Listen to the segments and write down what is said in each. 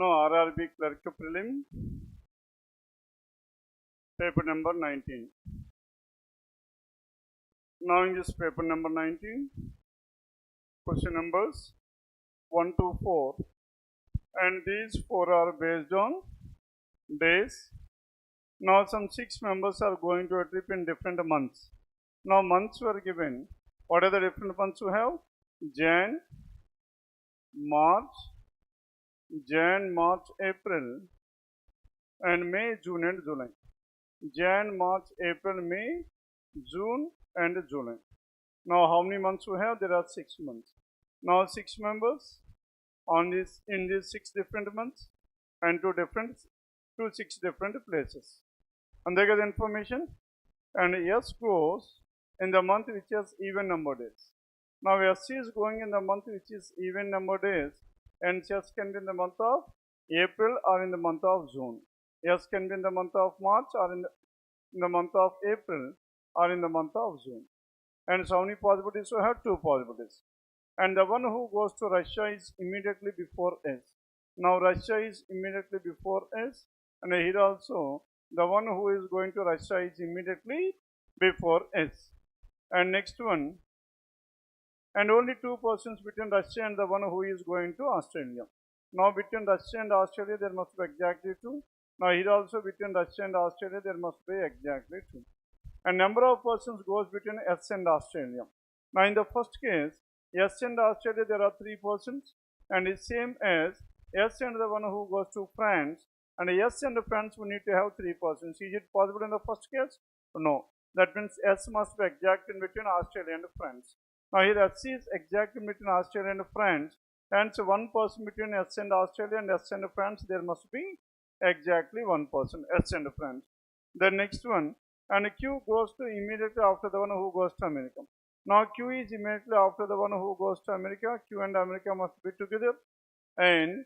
Now RRB Clerk Prelim, paper number 19. Now in this paper number 19, question numbers 1 to 4, and these 4 are based on days. Now some 6 members are going to a trip in different months. Now months were given. What are the different months we have? Jan, March, April, and May, June and July. Jan, March, April, May, June and July. Now how many months we have? There are 6 months. Now 6 members on this in these 6 different months and to 6 different places. And they get the information, and S goes in the month which has even number days. Now S is going in the month which is even number days, and S can be in the month of April or in the month of June. S can be in the month of March or in the month of April or in the month of June. And so how many possibilities we have? 2 possibilities. And the one who goes to Russia is immediately before S. Now Russia is immediately before S, and here also the one who is going to Russia is immediately before S. And next one, and only 2 persons between Russia and the one who is going to Australia. Now between Russia and Australia there must be exactly 2. Now here also between Russia and Australia there must be exactly 2. And number of persons goes between S and Australia. Now in the first case, S and Australia there are 3 persons, and it's same as S and the one who goes to France, and S and France we need to have 3 persons. Is it possible in the first case? No. That means S must be exact in between Australia and France. Now here S is exact in between Australia and France, and so 1 person between S and Australia and S and France, there must be exactly 1 person, S and France. The next one, and Q goes to immediately after the one who goes to America. Now Q is immediately after the one who goes to America. Q and America must be together, and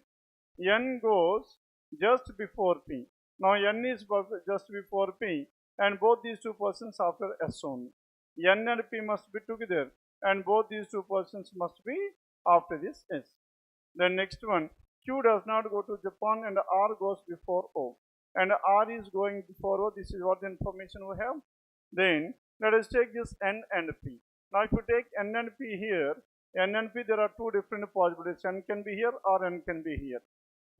N goes just before P. Now N is just before P, and both these 2 persons after S only. N and P must be together, and both these 2 persons must be after this S. Then next one, Q does not go to Japan, and R goes before O, and R is going before O. This is what the information we have. Then let us take this N and P. Now if you take N and P here, N and P there are 2 different possibilities. N can be here or N can be here.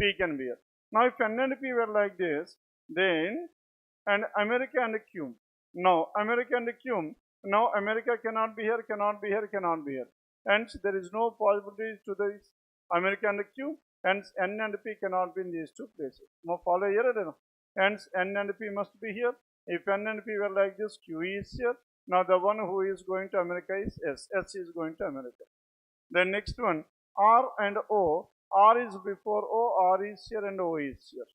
P can be here. Now if N and P were like this, then and America and Q. Now America and Q. Now America cannot be here, cannot be here, cannot be here. Hence there is no possibility to this America and Q. Hence N and P cannot be in these 2 places. Now follow here. Hence N and P must be here. If N and P were like this, Q is here. Now the one who is going to America is S. S is going to America. Then next one, R and O. R is before O, R is here and O is here.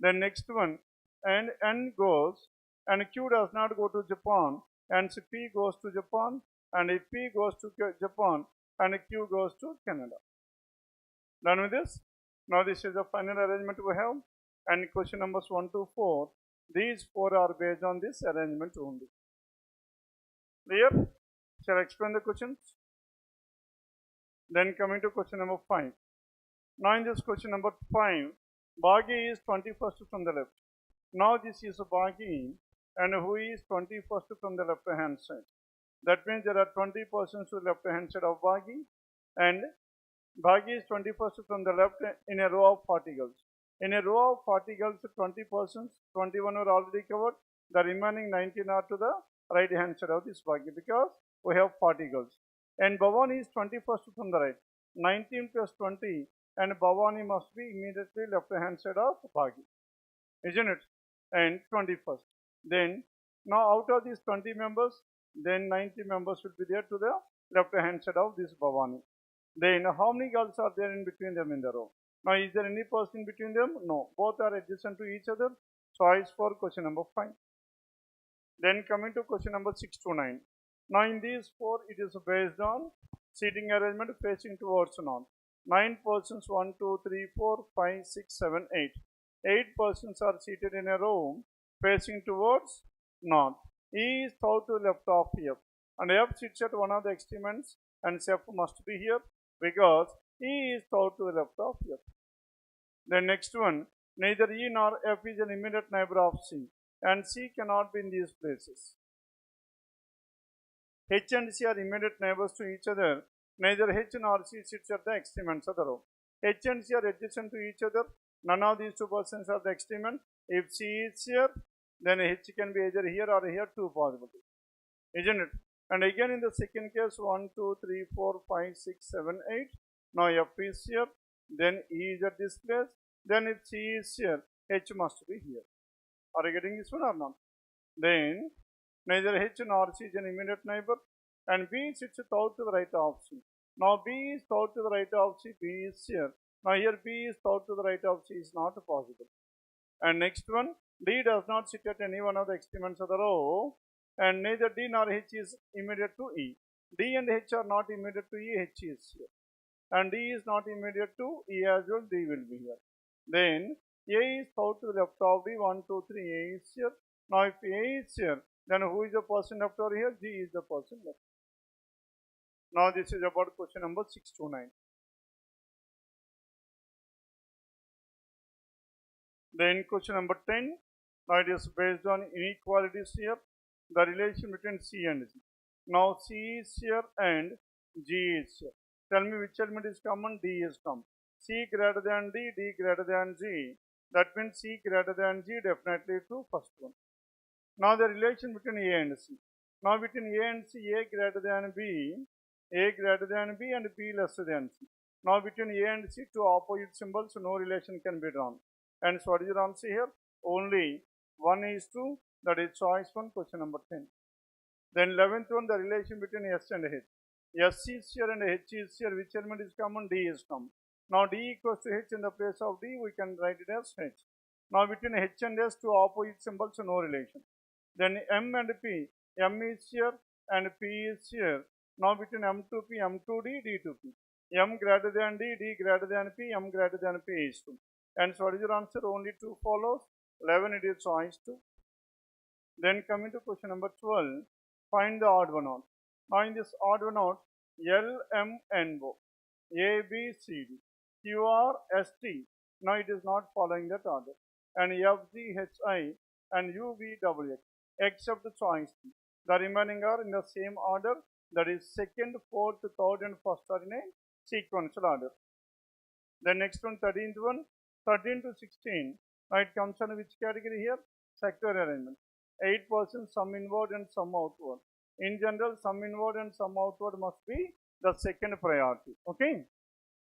Then next one, and N goes, and Q does not go to Japan, and so P goes to Japan, and if P goes to Japan, and Q goes to Canada. Done with this? Now this is the final arrangement we have, and question numbers 1 to 4. These 4 are based on this arrangement only. Clear? Shall I explain the questions? Then coming to question number 5. Now in this question number 5, Bagi is 21st from the left. Now this is a Bagi, and who is 21st from the left hand side. That means there are 20 persons to the left hand side of Bagi, and Bagi is 21st from the left in a row of 40 girls. In a row of 40 girls, 20 persons, 21 were already covered. The remaining 19 are to the right hand side of this Bagi because we have 40 girls. And Bhavani is 21st from the right. 19 plus 20, and Bhavani must be immediately left hand side of Bagi, isn't it? And 21st. Then now out of these 20 members, then 90 members will be there to the left hand side of this Bhavani. Then how many girls are there in between them in the row? Now is there any person between them? No. Both are adjacent to each other. Choice for question number 5. Then coming to question number 6 to 9. Now in these 4 it is based on seating arrangement facing towards north. 9 persons, 1, 2, 3, 4, 5, 6, 7, 8. 8 persons are seated in a row facing towards north. E is south to left of F, and F sits at one of the extreme ends, and F must be here because E is south to the left of F. The next one, neither E nor F is an immediate neighbor of C, and C cannot be in these places. H and C are immediate neighbors to each other. Neither H nor C sits at the extreme ends of the row. H and C are adjacent to each other. None of these two persons are the extreme end. If C is here, then H can be either here or here, two possibilities, isn't it? And again in the second case, 1, 2, 3, 4, 5, 6, 7, 8. Now F is here, then E is at this place. Then if C is here, H must be here. Are you getting this one or not? Then neither H nor C is an immediate neighbor, and B sits third to the right of C. Now B is third to the right of C, B is here. Now here B is third to the right of C is not possible. And next one, D does not sit at any one of the extreme ends of the row, and neither D nor H is immediate to E. D and H are not immediate to E, H is here. And D is not immediate to E as well, D will be here. Then A is third to the left of D, 1, 2, 3, A is here. Now if A is here, then who is the person left over here? G is the person left. Now this is about question number 6 to 9. Then question number 10, now it is based on inequalities here, the relation between C and G. Now C is here and G is here. Tell me which element is common? D is common. C greater than D, D greater than G. That means C greater than G, definitely true, first one. Now the relation between A and C. Now between A and C, A greater than B, A greater than B and B lesser than C. Now between A and C, two opposite symbols, so no relation can be drawn. And so what is your answer here? Only one is true, that is choice 1, question number 10. Then 11th one, the relation between S and H. S is here and H is here. Which element is common? D is common. Now D equals to H in the place of D, we can write it as H. Now between H and S, two opposite symbols, so no relation. Then M and P, M is here and P is here. Now between M to P, M to D, D to P. M greater than D, D greater than P, M greater than P is 2. And so what is your answer? Only 2 follows. 11 it is choice 2. Then coming to question number 12, find the odd one out. Now in this odd one out, L, M, N, O, A, B, C, D, Q, R, S, T. Now it is not following that order. And F, G, H, I, and U, V, W, X, except the choice T. The remaining are in the same order, that is second, fourth, third, and first are in a sequential order. The next one, 13th one, 13 to 16. Now it comes under which category here? Sector arrangement. 8%, some inward and some outward. In general, some inward and some outward must be the second priority. Okay.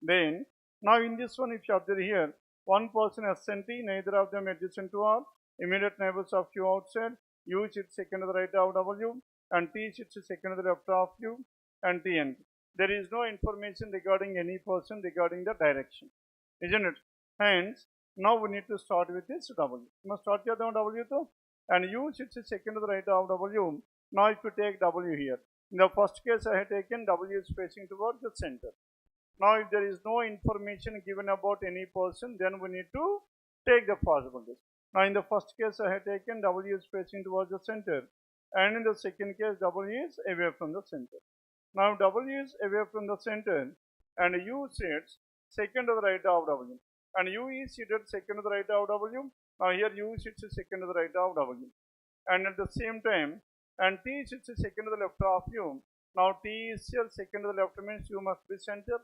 Then, now in this one, if you observe here, 1% S and T, neither of them adjacent to R, immediate neighbors of Q outside, U sits second to the right of W, and T sits second to the left of U, and T and P. There is no information regarding any person regarding the direction, isn't it? Hence, now we need to start with this W. You must start with W too. And U sits second to the right of W. Now if you take W here, in the first case I have taken W is facing towards the center. Now if there is no information given about any person, then we need to take the possibilities. Now in the first case I have taken W is facing towards the center, and in the second case W is away from the center. Now W is away from the center and U sits second to the right of W, and U is seated second to the right of W. Now here U sits second to the right of W, and at the same time, and T sits second to the left of U. Now T is here, second to the left means U must be center,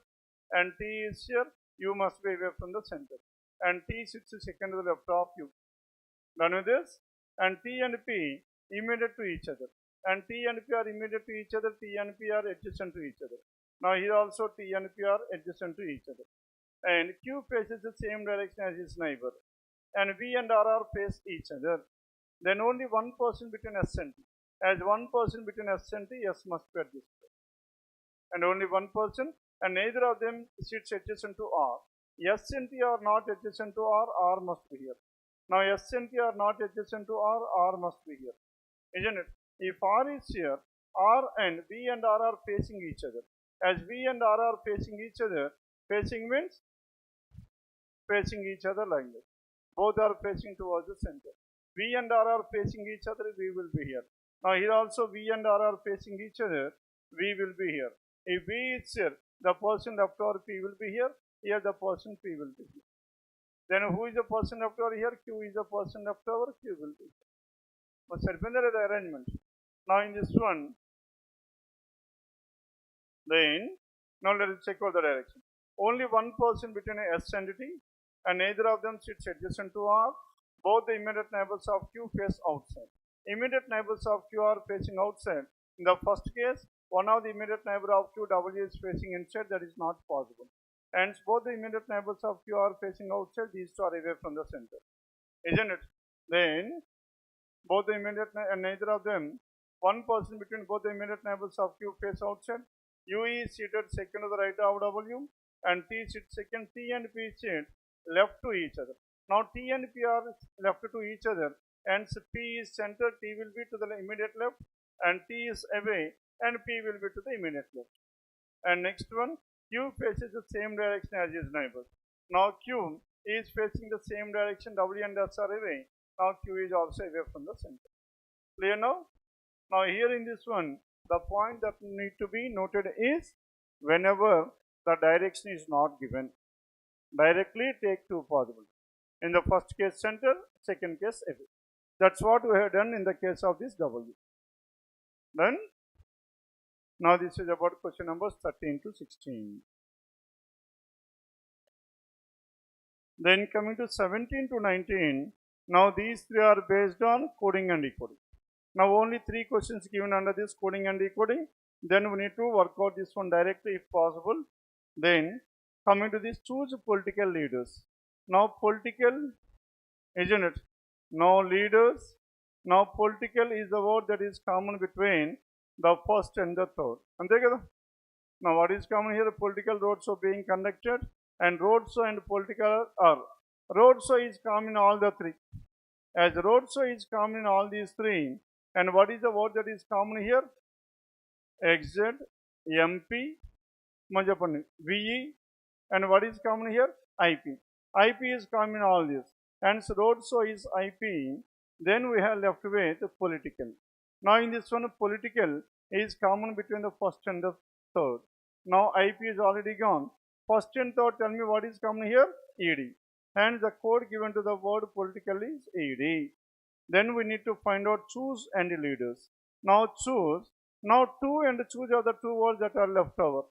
and T is here, U must be away from the center, and T sits second to the left of U. Done with this? And T and P immediate to each other, and T and P are immediate to each other, T and P are adjacent to each other. Now here also T and P are adjacent to each other, and Q faces the same direction as his neighbor, and V and R face each other. Then only one person between S and T. As one person between S and T, S must be at this place, and only one person, and neither of them sits adjacent to R. S and T are not adjacent to R, R must be here. Now S and T are not adjacent to R, R must be here, isn't it? If R is here, R and V and R are facing each other. As V and R are facing each other, facing means facing each other like this. Both are facing towards the center. V and R are facing each other, V will be here. Now here also V and R are facing each other, V will be here. If V is here, the person left over P will be here. Here the person P will be here. Then who is the person left over here? Q is the person left over. Q will be. But the arrangement. Now in this one, then now let us check out the direction. Only one person between a S and T, and neither of them sits adjacent to R. Both the immediate neighbors of Q face outside. Immediate neighbors of Q are facing outside. In the first case, one of the immediate neighbor of QW is facing inside. That is not possible. Hence, both the immediate neighbors of Q are facing outside. These two are away from the center, isn't it? Then both the immediate and neither of them, one person between both the immediate neighbors of Q face outside. U is seated second to the right of W, and T sits second. T and P sit left to each other. Now T and P are left to each other, and P is center. T will be to the immediate left, and T is away, and P will be to the immediate left. And next one, Q faces the same direction as his neighbor. Now Q is facing the same direction. W and S are away. Now Q is also away from the center. Clear now? Now here in this one, the point that need to be noted is whenever the direction is not given, directly take two possible. In the first case center, second case away. That's what we have done in the case of this W. Then now this is about question numbers 13 to 16. Then coming to 17 to 19, now these three are based on coding and decoding. Now only three questions given under this coding and decoding. Then we need to work out this one directly if possible. Then coming to this, choose political leaders. Now political, isn't it? Now leaders. Now political is the word that is common between the first and the third. Now what is common here? Political road show being conducted, and road show and political are. Road show is common in all the three. As road show is common in all these three, and what is the word that is common here? XZ, MP, VE, and what is common here? IP. IP is common in all this. Hence road show is IP. Then we have left with political. Now in this one, political is common between the first and the third. Now IP is already gone. First and third, tell me what is common here? ED. Hence the code given to the word political is ED. Then we need to find out choose and leaders. Now choose. Now two and choose are the two words that are left over.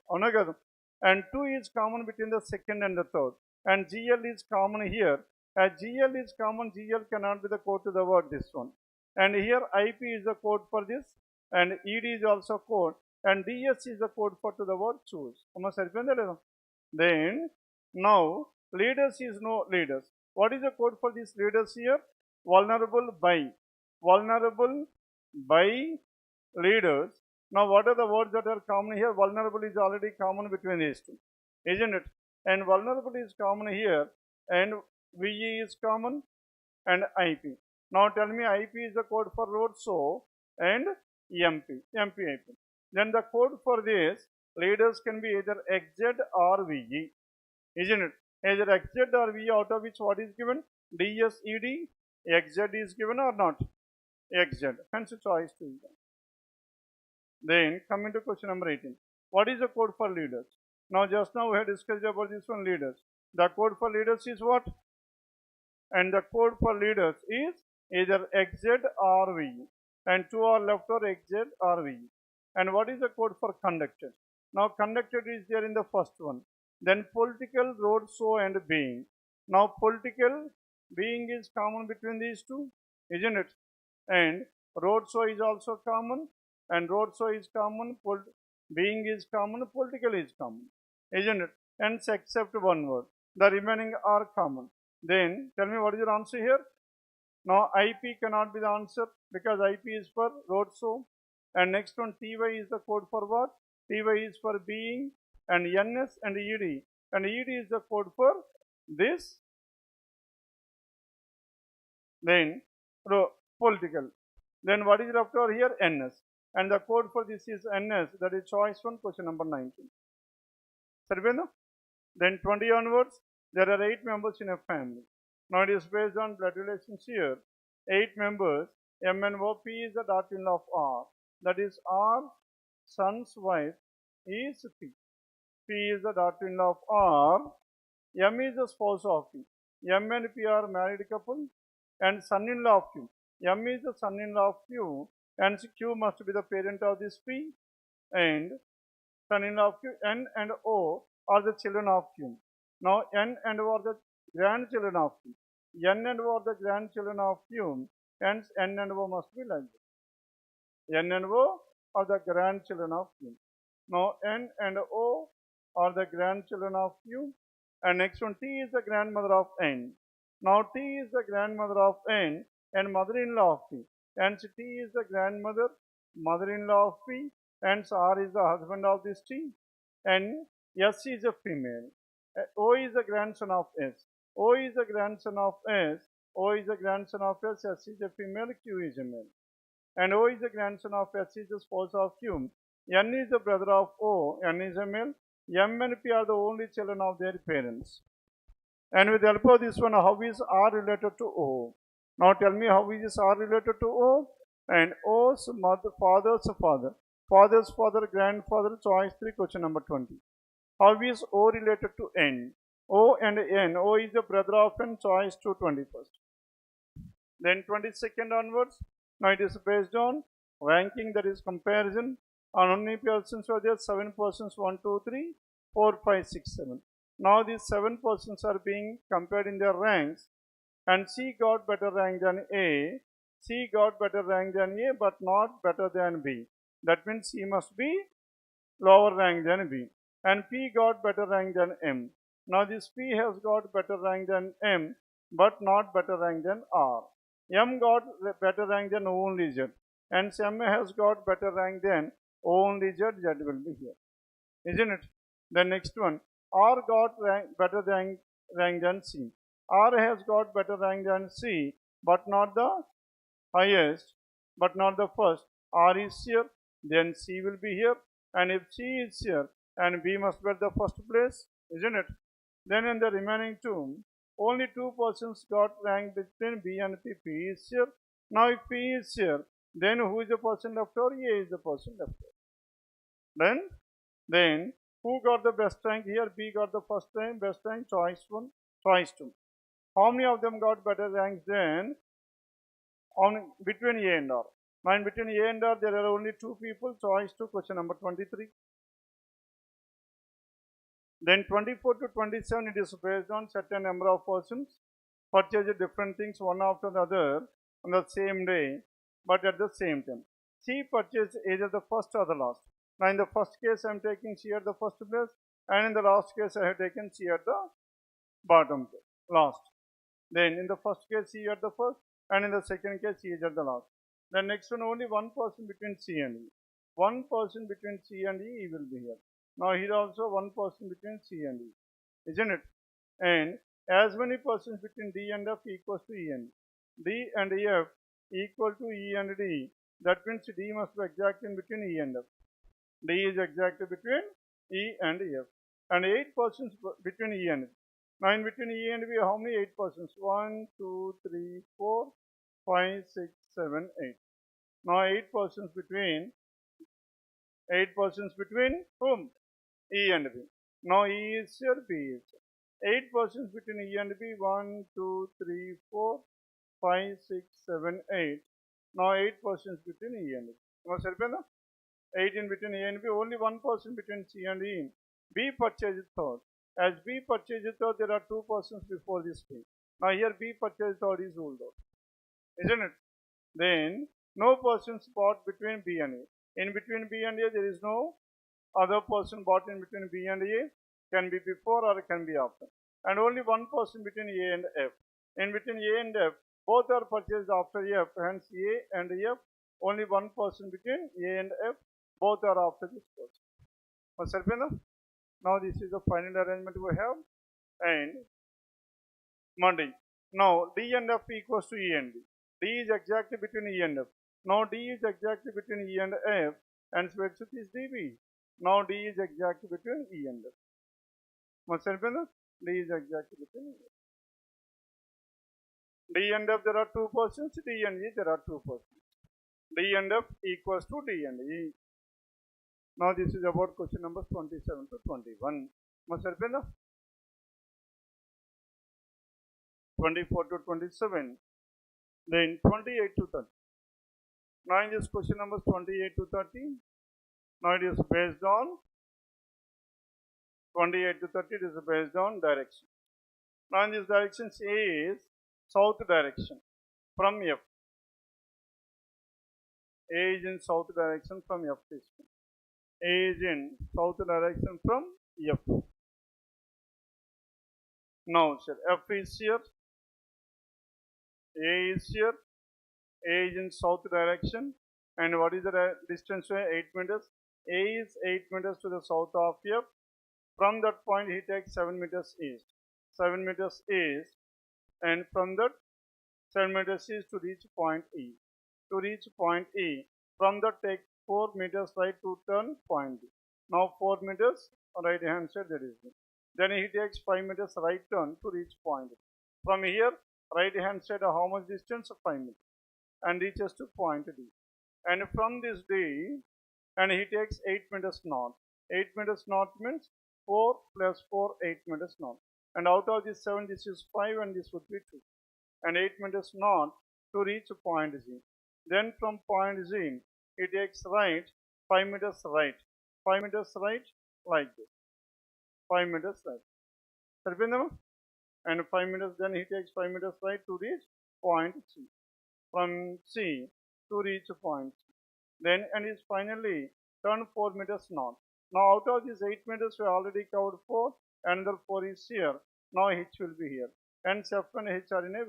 And two is common between the second and the third. And GL is common here. As GL is common, GL cannot be the code to the word this one. And here IP is the code for this, and ED is also code, and DS is the code for to the word choose. Then now leaders is no leaders. What is the code for these leaders here? Vulnerable by leaders. Now what are the words that are common here? Vulnerable is already common between these two, isn't it? And vulnerable is common here, and VE is common, and IP. Now tell me IP is the code for road show, and MP IP. Then the code for this leaders can be either XZ or VE, isn't it? Either XZ or VE, out of which what is given? DSED, XZ is given or not? XZ. Hence choice to be done. Then coming to question number 18. What is the code for leaders? Now just now we have discussed about this one, leaders. The code for leaders is what? And the code for leaders is either XZ or VE. And two are left or XZ or VE. And what is the code for conducted? Now conducted is there in the first one. Then political, road show, and being. Now political, being is common between these two, isn't it? And road show is also common, and road show is common, being is common, political is common, isn't it? And except one word, the remaining are common. Then tell me what is your answer here? Now IP cannot be the answer because IP is for road show, and next one TY is the code for what? TY is for being, and NS and ED, and ED is the code for this. Then political. Then what is left over here? NS, and the code for this is NS. That is choice one, question number 19. Then 20 onwards, there are 8 members in a family. Now it is based on blood relations here. 8 members. MNO. P is the daughter-in-law of R. That is R, son's wife is P. P is the daughter-in-law of R. M is the spouse of P. M and P are married couple, and son-in-law of Q. M is the son-in-law of Q, and Q must be the parent of this P, and son-in-law of Q. N and O are the children of Q. Now N and O are the grandchildren of Q. N and O are the grandchildren of Q, hence N and O must be like this. N and O are the grandchildren of Q. Now N and O are the grandchildren of Q, and next one, T is the grandmother of N. Now T is the grandmother of N and mother-in-law of P. Hence T is the grandmother, mother-in-law of P. Hence R is the husband of this T. And S is a female. O is the grandson of S. O is the grandson of S. O is the grandson of S. S is a female. Q is a male. And O is the grandson of S is the spouse of Q. N is the brother of O. N is a male. M and P are the only children of their parents. And with the help of this one, how is R related to O? Now tell me, how is R related to O? And O's mother, father's father, father's father, grandfather, choice 3, question number 20. How is O related to N? O and N. O is the brother of N, choice 2, 21st. Then 22nd onwards. Now it is based on ranking, that is comparison. On how many persons were there? 7 persons, 1, 2, 3, 4, 5, 6, 7. Now these 7 persons are being compared in their ranks, and C got better rank than A. C got better rank than A, but not better than B. That means C must be lower rank than B. And P got better rank than M. Now this P has got better rank than M, but not better rank than R. M got better rank than O only Z. And M has got better rank than O only Z. Z will be here. Isn't it? The next one. R got better rank than C. R has got better rank than C, but not the highest, but not the first. R is here, then C will be here. And if C is here, and B must be at the first place, isn't it? Then in the remaining two, only 2 persons got rank between B and P. P is here. Now if P is here, then who is the person left over? A is the person left over. Then who got the best rank here? B got the first rank, best rank, choice 1, choice 2. How many of them got better ranks than between A and R? Now in between A and R, there are only 2 people, choice 2, question number 23. Then 24 to 27, it is based on certain number of persons purchased different things one after the other on the same day, but at the same time. C purchased either the first or the last. Now in the first case, I am taking C at the first place, and in the last case, I have taken C at the bottom, last. Then in the first case, C at the first, and in the second case, C is at the last. The next one, only 1 person between C and E. 1 person between C and E will be here. Now here also 1 person between C and E, isn't it? And as many persons between D and F equals to E and D. D and F equal to E and D. That means D must be exact in between E and F. D is exact between E and F. And 8 persons between E and F. Now in between E and B, how many 8 persons? 1, 2, 3, 4, 5, 6, 7, 8. Now 8 persons between whom? E and B. Now E is here, B is here. 8 persons between E and B. 1, 2, 3, 4, 5, 6, 7, 8. Now 8 persons between E and B. 8 in between A and B. Only 1 person between C and E. B purchased third. As B purchased third, there are 2 persons before this P. Now here B purchased third is ruled out, isn't it? Then no persons bought between B and A. In between B and A, there is no other person bought in between B and A. Can be before or can be after. And only 1 person between A and F. In between A and F, both are purchased after F. Hence A and F. Only 1 person between A and F. Both are after this person. Now this is the final arrangement we have. And Monday. Now D and F equals to E and D. D is exactly between E and F. Now D is exactly between E and F. And spreadsheet is DB. Now D is exactly between E and F. D is exactly between E and F. D and F, there are 2 persons. D and E, there are 2 persons. D and F equals to D and E. Now this is about question numbers 27 to 21. 24 to 27, then 28 to 30. Now in this question numbers 28 to 30, now it is based on 28 to 30, it is based on direction. Now in this direction A is south direction from F. A is in south direction from F. A is in south direction from F. Now sir, F is here, A is here, A is in south direction, and what is the distance? 8 meters. A is 8 meters to the south of F. From that point he takes 7 meters east. 7 meters east, and from that 7 meters east to reach point E. To reach point E, from that take 4 meters right to turn point B. Now 4 meters right hand side, that is B. Then he takes 5 meters right turn to reach point B. From here, right hand side, how much distance? 5 meters, and reaches to point D. And from this D, and he takes 8 meters north. 8 meters north means 4 plus 4, 8 meters north. And out of this 7, this is 5, and this would be 2. And 8 meters north to reach point Z. Then from point Z, he takes right, 5 meters right. 5 meters right, like this. 5 meters right. And 5 meters, then he takes 5 meters right to reach point C. From C to reach point C. Then, and is finally turn 4 meters north. Now out of these 8 meters, we already covered 4, another 4 is here. Now H will be here. Hence F and H are in a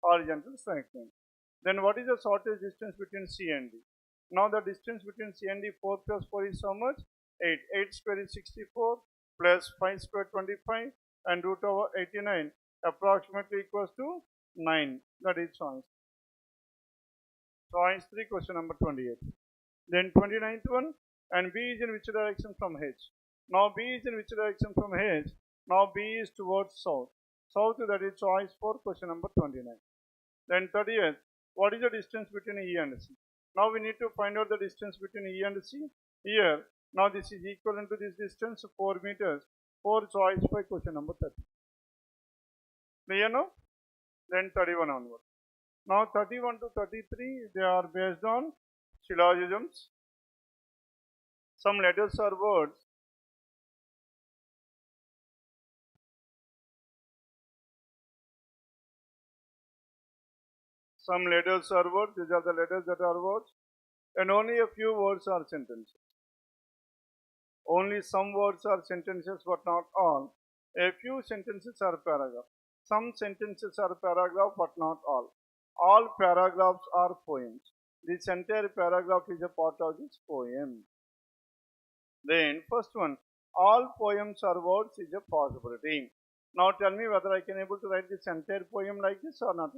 horizontal straight line. Then what is the shortest distance between C and D? Now the distance between C and D, 4 plus 4 is how much? 8. 8 square is 64, plus 5 square 25, and root over 89 approximately equals to 9. That is choice. Choice 3, question number 28. Then 29th one, and B is in which direction from H? Now B is in which direction from H? Now B is towards south. South, that is choice 4, question number 29. Then 30th, what is the distance between E and C? Now we need to find out the distance between E and C. Here, now this is equivalent to this distance, 4 meters. 4, choice 5, question number 30. Clear now? Then 31 onward. Now 31 to 33, they are based on syllogisms. Some letters or words. Some letters are words, these are the letters that are words, and only a few words are sentences. Only some words are sentences, but not all. A few sentences are paragraph. Some sentences are paragraph, but not all. All paragraphs are poems. This entire paragraph is a part of this poem. Then first one, all poems are words is a possibility. Now tell me whether I can able to write this entire poem like this or not.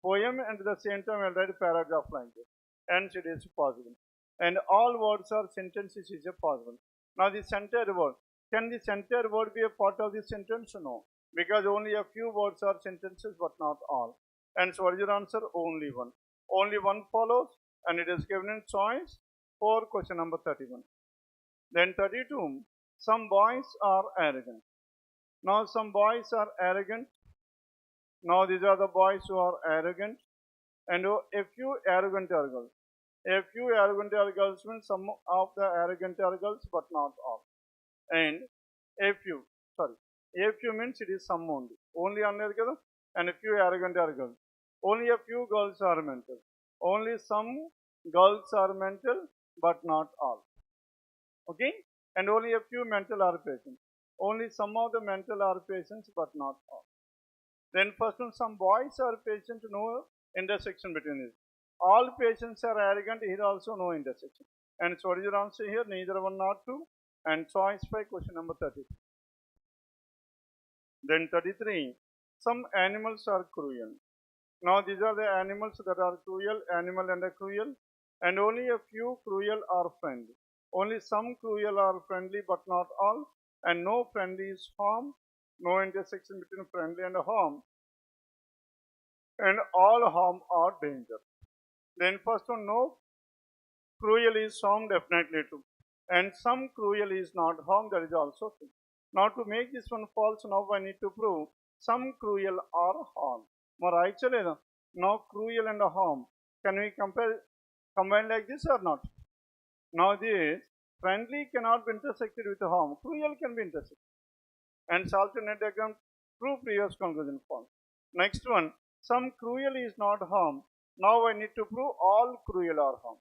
Poem, and at the same time I'll write a paragraph like this. Hence it is possible. And all words are sentences is a possible. Now this entire word, can this entire word be a part of this sentence? No. Because only a few words are sentences, but not all. And so what is your answer? Only one. Only one follows, and it is given in choice for question number 31. Then 32, some boys are arrogant. Now some boys are arrogant. Now these are the boys who are arrogant, and a few arrogant are girls. A few arrogant are girls means some of the arrogant are girls, but not all. And a few means it is some only. Only and a few arrogant are girls. Only a few girls are mental. Only some girls are mental, but not all. Okay? And only a few mental are patients. Only some of the mental are patients, but not all. Then first one, some boys are patient, no intersection between this. All patients are arrogant, here also no intersection. And so what is your answer here? Neither one nor two. And choice 5, question number 30. Then 33, some animals are cruel. Now these are the animals that are cruel, animal and a cruel. And only a few cruel are friendly. Only some cruel are friendly, but not all. And no friendly is harm. No intersection between friendly and harm. And all harm are danger. Then first one, no cruel is harm, definitely true. And some cruel is not harm, that is also true. Now to make this one false, now I need to prove some cruel or harm. మరి right లేదా? Now cruel and harm. Can we combine like this or not? Now this friendly cannot be intersected with harm. Cruel can be intersected. And alternate diagram prove previous conclusion form. Next one, some cruel is not harm. Now I need to prove all cruel are harm.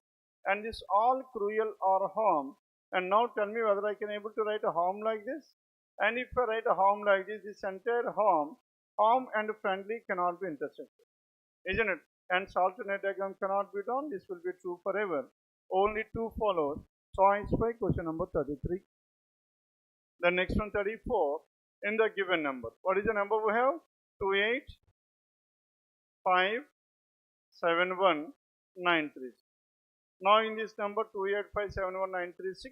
And this all cruel are harm. And now tell me whether I can able to write a harm like this. And if I write a harm like this, this entire harm and friendly cannot be intersected. Isn't it? And alternate diagram cannot be done. This will be true forever. Only 2 follows. Choice by question number 33. The next one 34. In the given number. What is the number we have? 2857193. Now in this number 2857193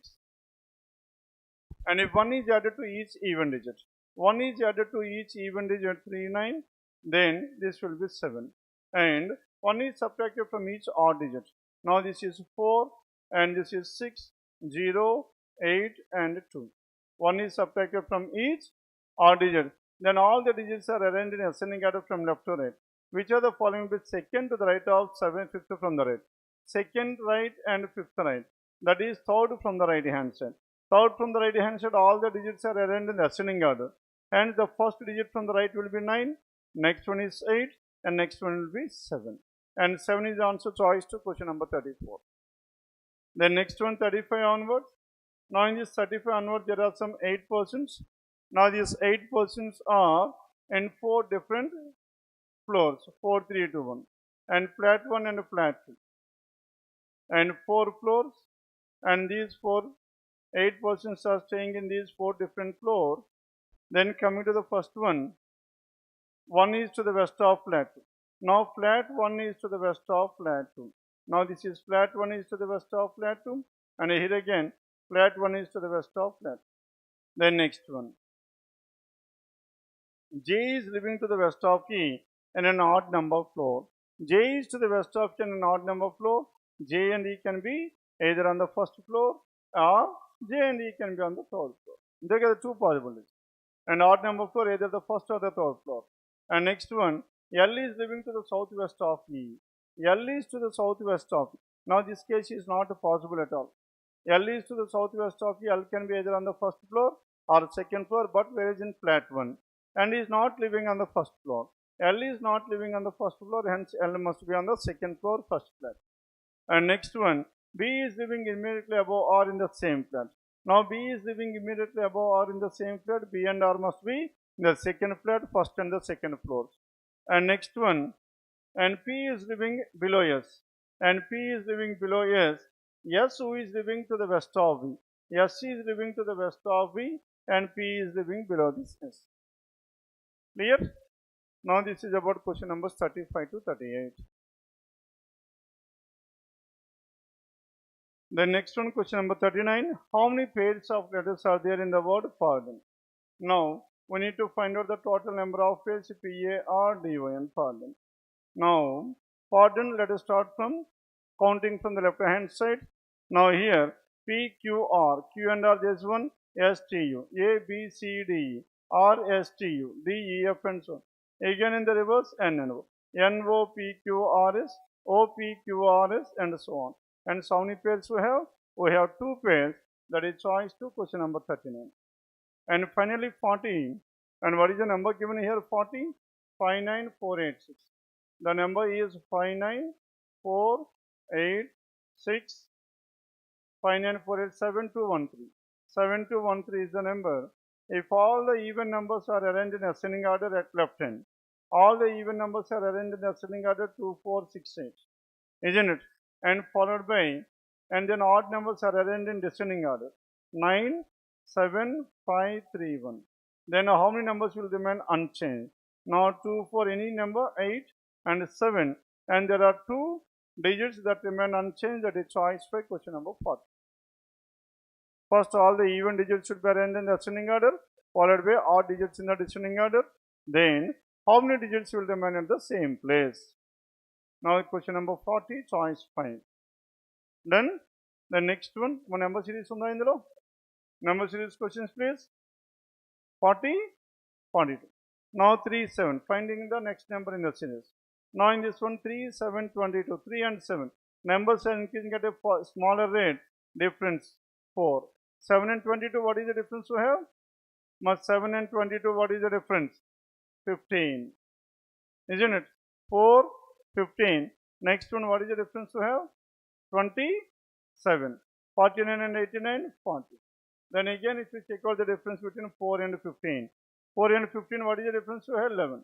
and if 1 is added to each even digit, 1 is added to each even digit 39, then this will be 7. And 1 is subtracted from each odd digit. Now this is 4 and this is 6, 0, 8 and 2. 1 is subtracted from each odd digit. Then all the digits are arranged in ascending order from left to right. Which are the following bits? Second to the right of 7, fifth from the right. Second right and fifth right. That is third from the right hand side. Third from the right hand side, all the digits are arranged in the ascending order. And the first digit from the right will be 9. Next one is 8 and next one will be 7. And 7 is also choice to question number 34. Then next one 35 onwards. Now in this 35 onwards there are some 8%. Now these 8% are in 4 different floors, 4, 3, 2, 1, and flat 1 and flat 2, and 4 floors, and these 8% are staying in these 4 different floors. Then coming to the first one, 1 is to the west of flat 2. Now flat 1 is to the west of flat 2. Now this is flat 1 is to the west of flat 2, and here again flat 1 is to the west of flat 2. Then next one, J is living to the west of E in an odd number floor. J is to the west of E in an odd number floor. J and E can be either on the first floor or J and E can be on the third floor. There are 2 possibilities. An odd number floor either the first or the third floor. And next one, L is living to the southwest of E. L is to the southwest of E. Now this case is not possible at all. L is to the southwest of E. L can be either on the first floor or second floor, but where is in flat 1. And is not living on the first floor. L is not living on the first floor, hence L must be on the second floor, first flat. And next one, B is living immediately above or in the same flat. Now B is living immediately above or in the same flat. B and R must be in the second flat, first and the second floors. And next one, and P is living below S. And P is living below S. S who is living to the west of V. S is living to the west of V and P is living below this S. Clear? Now this is about question numbers 35 to 38. The next one, question number 39. How many pairs of letters are there in the word pardon? Now we need to find out the total number of pairs, P-A-R-D-O-N, pardon. Now pardon, let us start from counting from the left hand side. Now here P, Q, R. Q and R, there is one, S, T, U. A, B, C, D, E. R, S, T, U. D, E, F and so on. Again in the reverse, N and O. N, O, P, Q, R, S. O, P, Q, R, S and so on. And so many pairs we have? We have 2 pairs. That is choice to question number 39. And finally 40. And what is the number given here? 40? 59486. The number is 59486. 59487 7213. 7213 is the number. If all the even numbers are arranged in ascending order at left hand, all the even numbers are arranged in ascending order 2, 4, 6, 8, isn't it? And followed by, and then odd numbers are arranged in descending order 9, 7, 5, 3, 1. Then how many numbers will remain unchanged? Now 2 for any number, 8 and 7, and there are 2 digits that remain unchanged. That is choice by question number 40. First, all the even digits should be arranged in the ascending order, followed by odd digits in the descending order. Then, how many digits will remain at the same place? Now, question number 40, choice 5. Then, the next one, number series unda indulo. Number series questions, please. 40, 42. Now 3, 7. Finding the next number in the series. Now in this one 3, 7, 22. 3 and 7. Numbers are increasing at a smaller rate. Difference 4. 7 and 22. What is the difference we have? 7 and 22. What is the difference? 15. Isn't it? 4, 15. Next one. What is the difference we have? 27. 49 and 89. 40. Then again, if you check out the difference between 4 and 15. 4 and 15, what is the difference? We have 11.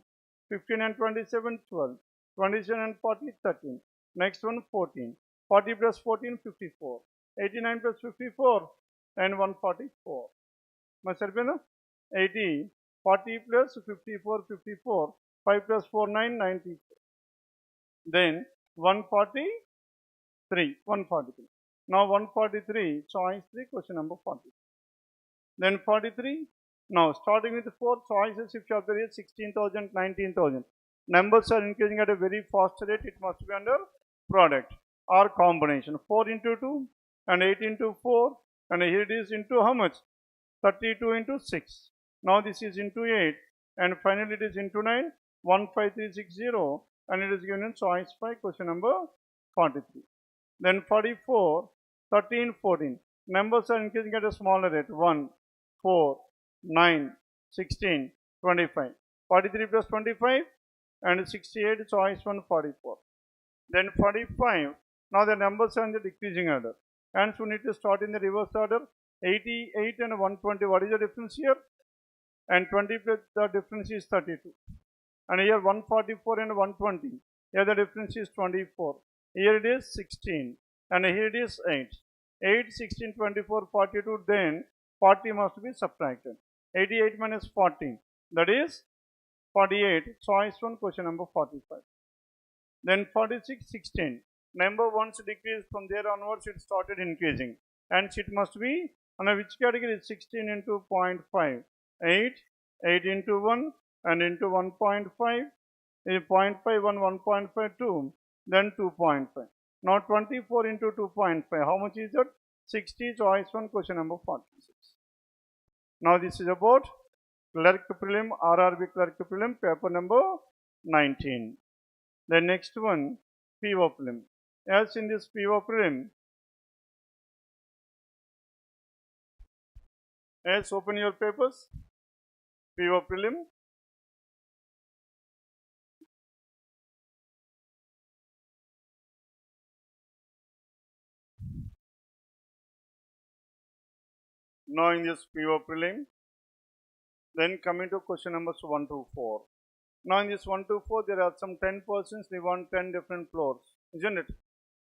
15 and 27, 12. 27 and 40, 13. Next one, 14. 40 plus 14, 54. 89 plus 54 and 144. Must have been 80. 40 plus 54, 54. 5 plus 4, 9, 94. Then 143. 143. Now 143, choice 3, question number 40. Then 43. Now starting with 4 choices, if you have the 16,000, 19,000. Numbers are increasing at a very fast rate. It must be under product or combination. 4 into 2 and 8 into 4. And here it is into how much? 32 into 6. Now this is into 8. And finally it is into 9. 15360. And it is given in choice 5, question number 43. Then 44, 13, 14. Numbers are increasing at a smaller rate. 1, 4, 9, 16, 25. 43 plus 25 and 68, choice 1, 44. Then 45. Now the numbers are in the decreasing order. And so we need to start in the reverse order. 88 and 120. What is the difference here? And 20 plus the difference is 32. And here 144 and 120. Here the difference is 24. Here it is 16. And here it is 8. 8, 16, 24, 42. Then 40 must be subtracted. 88 minus 40. That is 48. Choice 1, question number 45. Then 46, 16. Number once decreased, from there onwards it started increasing. And it must be under which category? 16 into 0.5. 8. 8 into 1 and into 1.5. 0.5, 1, 1.5, 2. Then 2.5. Now 24 into 2.5. How much is that? 60. Choice 1, question number 46. Now this is about Clerk Prelim, RRB Clerk Prelim, paper number 19. The next one, PO Prelim. As in this PO Prelim, as open your papers, PO Prelim. Now in this PO Prelim, then coming to question numbers 1 to 4. Now in this 1 to 4, there are some 10 persons, they want 10 different floors, isn't it?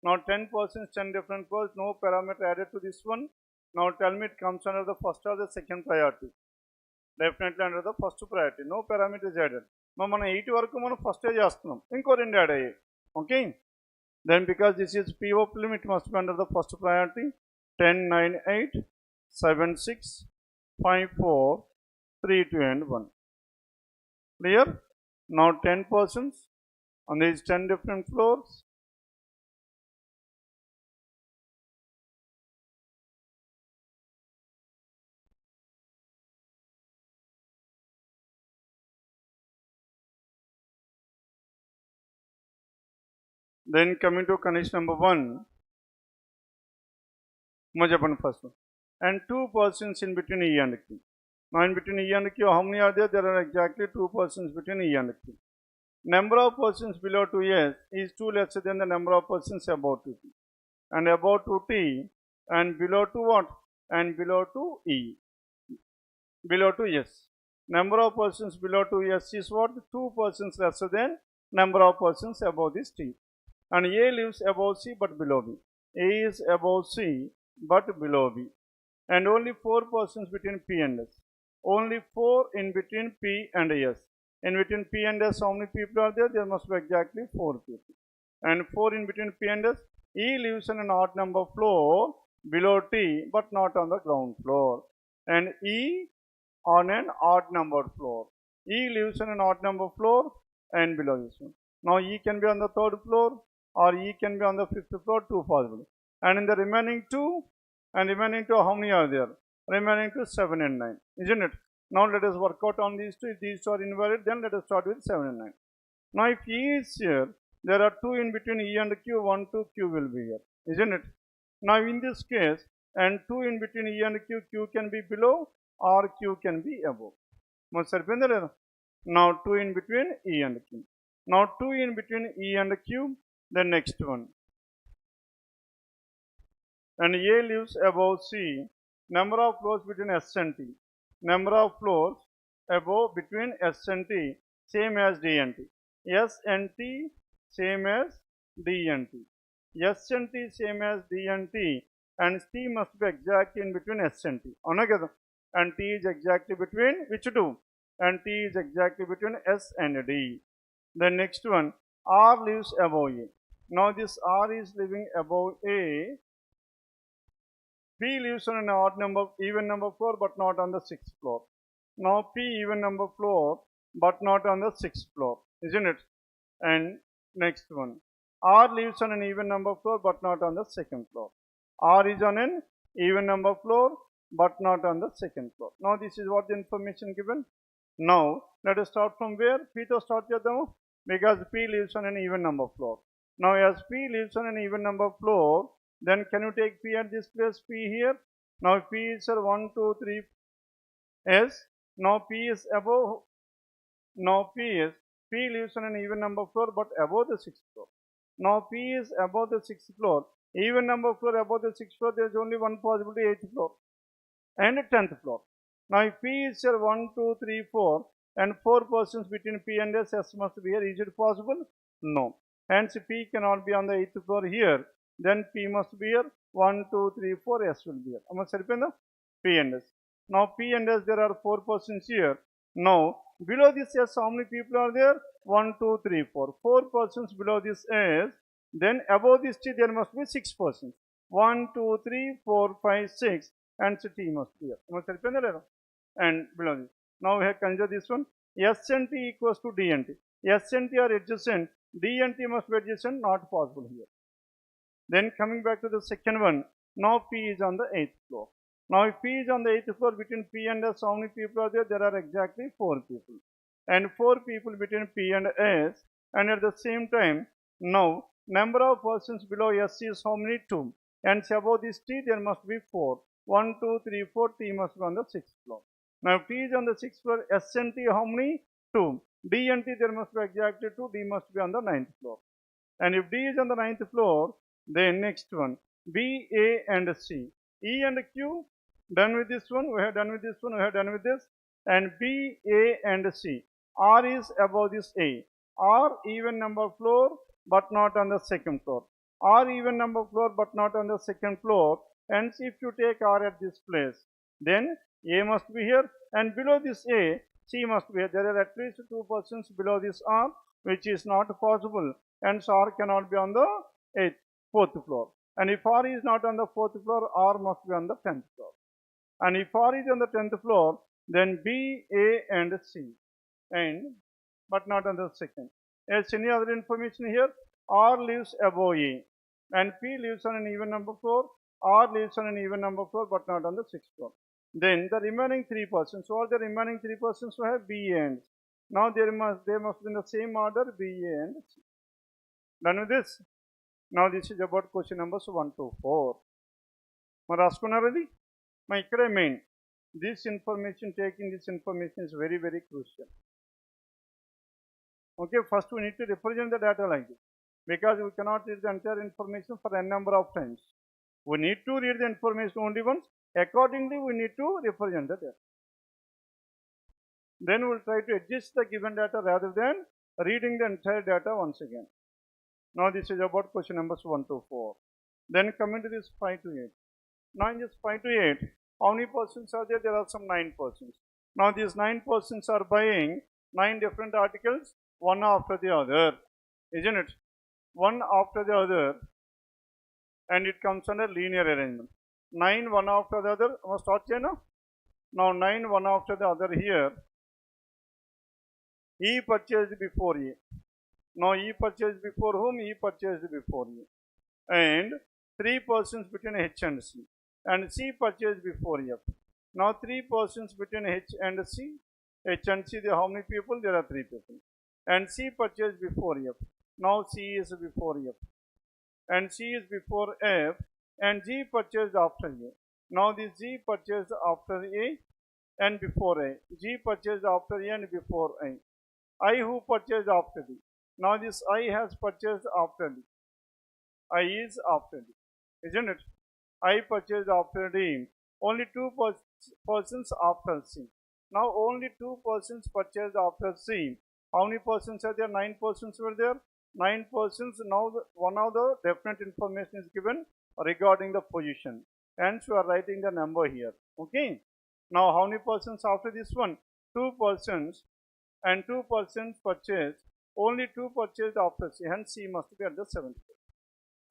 Now 10 persons, 10 different floors, no parameter added to this one. Now tell me it comes under the first or the second priority. Definitely under the first priority, no parameter is added. Now మనం 8 వరకు మనం first చేస్తున్నాం, ఇంకో 2 add అయ్యాయి. Okay, then because this is PO Prelim, it must be under the first priority. 10, 9, 8, 7, 6, 5, 4, 3, 2 and 1. Clear? Now 10 persons on these 10 different floors. Then coming to condition number 1, first one, and 2 persons in between E and Q. Now in between E and Q, how many are there? There are exactly 2 persons between E and Q. Number of persons below 2S is 2 lesser than the number of persons above 2T. And above 2T and below 2 what? And below 2E. Below 2S. Number of persons below 2S is what? 2 persons lesser than number of persons above this T. And A lives above C but below B. A is above C but below B. And only 4 persons between P and S. Only 4 in between P and S. In between P and S, how many people are there? There must be exactly 4 people. And 4 in between P and S. E lives on an odd number floor below T but not on the ground floor. And E on an odd numbered floor. E lives on an odd number floor and below this one. Now E can be on the 3rd floor or E can be on the 5th floor, 2 possible. And in the remaining 2, how many are there? Remaining 2, 7 and 9, isn't it? Now let us work out on these two. If these two are invalid, then let us start with 7 and 9. Now if E is here, there are 2 in between E and Q, 1, 2, Q will be here, isn't it? Now in this case, and 2 in between E and Q, Q can be below or Q can be above. Now 2 in between E and Q. Now 2 in between E and Q, the next one. And A lives above C. Number of floors between S and T. Number of floors above between S and T, same as D and T. S and T same as D and T. S and T same as D and T, and T must be exactly in between S and T. And T is exactly between which two? And T is exactly between S and D. The next one, R lives above A. Now this R is living above A. P lives on an odd number, even number floor, but not on the 6th floor. Now P even number floor, but not on the 6th floor, isn't it? And next one, R lives on an even number floor, but not on the 2nd floor. R is on an even number floor, but not on the 2nd floor. Now this is what the information given. Now let us start from where? P to start cheddamu, because P lives on an even number floor. Now as P lives on an even number floor, then can you take P at this place, P here? Now P is 1, 2, 3, S. Now P is above. Now P lives on an even number floor, but above the 6th floor. Now P is above the 6th floor. Even number floor above the 6th floor, there is only one possibility, 8th floor and 10th floor. Now if P is here 1, 2, 3, 4 and 4 persons between P and S, S must be here. Is it possible? No. Hence P cannot be on the 8th floor here. Then P must be here. 1, 2, 3, 4, S will be here. P and S. Now P and S, there are 4 persons here. Now below this S, how many people are there? 1, 2, 3, 4. 4 persons below this S. Then above this T, there must be 6 persons. 1, 2, 3, 4, 5, 6. And so T must be here. And below this. Now we have considered this one. S and T equals to D and T. S and T are adjacent. D and T must be adjacent. Not possible here. Then coming back to the second one. Now P is on the 8th floor. Now if P is on the 8th floor, between P and S, how many people are there? There are exactly 4 people. And 4 people between P and S. And at the same time, now number of persons below S is how many? 2. And above this T, there must be 4. 1, 2, 3, 4. T must be on the 6th floor. Now P is on the 6th floor. S and T how many? 2. D and T, there must be exactly 2. D must be on the 9th floor. And if D is on the 9th floor, then next one, B, A and C. E and Q, done with this one. We have done with this one. We have done with this. And B, A and C. R is above this A. R even number floor, but not on the 2nd floor. R even number floor, but not on the 2nd floor. Hence, if you take R at this place, then A must be here, and below this A, C must be here. There are at least 2 persons below this R, which is not possible. Hence, R cannot be on the 4th floor. And if R is not on the 4th floor, R must be on the 10th floor. And if R is on the 10th floor, then B, A and C. But not on the 2nd. As any other information here, R lives above A. And P lives on an even number floor. R lives on an even number floor, but not on the 6th floor. Then the remaining 3 persons. So all the remaining 3 persons will have B, A and C. Now they must be in the same order, B, A and C. Done with this? Now this is about question numbers 1 to 4. Raskunaradi? My main. This information, taking this information is very, very crucial. Okay, first we need to represent the data like this, because we cannot read the entire information for n number of times. We need to read the information only once. Accordingly, we need to represent the data. Then we will try to adjust the given data rather than reading the entire data once again. Now this is about question numbers 1 to 4. Then coming to this 5 to 8. Now in this 5 to 8, how many persons are there? There are some 9 persons. Now these 9 persons are buying 9 different articles, one after the other, isn't it? One after the other, and it comes under linear arrangement. 9 one after the other. Must start here now. Now 9 one after the other here. E purchased before A. Now E purchased before whom? E purchased before A. And 3 persons between H and C. And C purchased before F. Now 3 persons between H and C. H and C, how many people? There are 3 people. And C purchased before F. Now C is before F. And C is before F. And G purchased after A. Now this G purchased after A and before A. G purchased after A and before A. I who purchased after D. Now this I has purchased after D. I is after D. Isn't it? I purchased after D. Only 2 persons after C. Now only 2 persons purchased after C. How many persons are there? 9 persons were there. 9 persons. Now one of the definite information is given regarding the position. Hence we are writing the number here. Okay. Now how many persons after this one? 2 persons. And 2 persons purchased. Only 2 purchased after C. Hence C must be at the 7th place.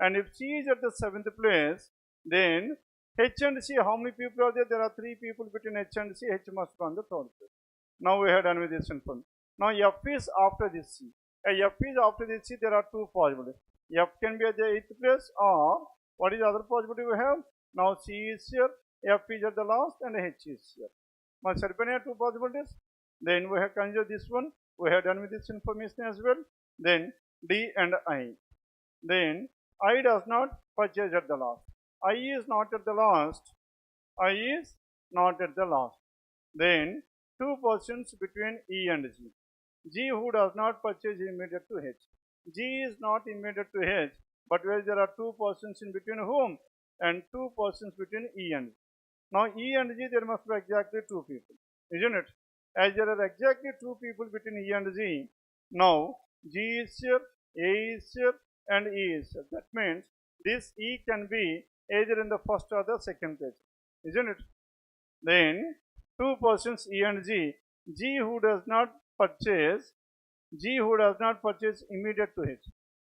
And if C is at the 7th place, then H and C, how many people are there? There are 3 people between H and C. H must be on the 3rd place. Now we have done with this information. Now F is after this C. F is after this C, there are 2 possibilities. F can be at the 8th place, or what is the other possibility we have? Now C is here, F is at the last, and H is here. Now certain 2 possibilities. Then we have considered this one. We have done with this information as well. Then D and I. Then I does not purchase at the last. I is not at the last. I is not at the last. Then 2 persons between E and G. G who does not purchase immediate to H. G is not immediate to H, but where there are 2 persons in between whom? And 2 persons between E and G. Now E and G, there must be exactly 2 people, isn't it? As there are exactly 2 people between E and G, now G is here, A is here, and E is here. That means this E can be either in the first or the second place, isn't it? Then 2 persons E and G. G who does not purchase immediate to H.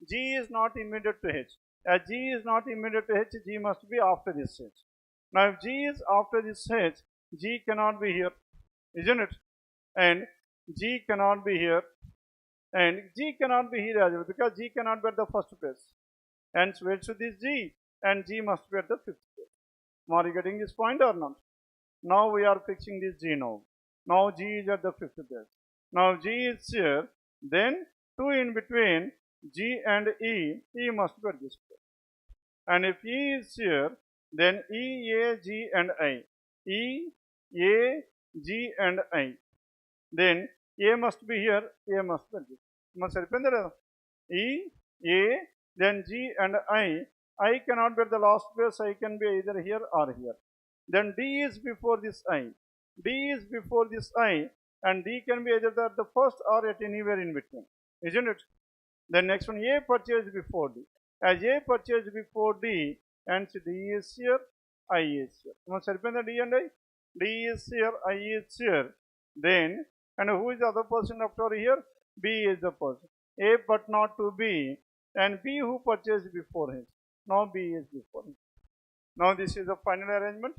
G is not immediate to H. As G is not immediate to H, G must be after this H. Now if G is after this H, G cannot be here, isn't it? And G cannot be here, and G cannot be here as well, because G cannot be at the first place. Hence where should this G? And G must be at the 5th place. Are you getting this point or not? Now we are fixing this G now. Now G is at the 5th place. Now G is here, then 2 in between G and E, E must be at this place. And if E is here, then E, A, G and I. E, A, G and I. Then A must be here, A must be this. Must repeat that. E, A, then G and I. I cannot be at the last place, I can be either here or here. Then D is before this I. D is before this I, and D can be either at the first or at anywhere in between, isn't it? Then next one, A purchased before D. As A purchased before D, and D is here, I is here. Must repeat the D and I. D is here, I is here. Then, and who is the other person after here? B is the person. A but not to B, and B who purchased before H. Now B is before H. Now this is the final arrangement.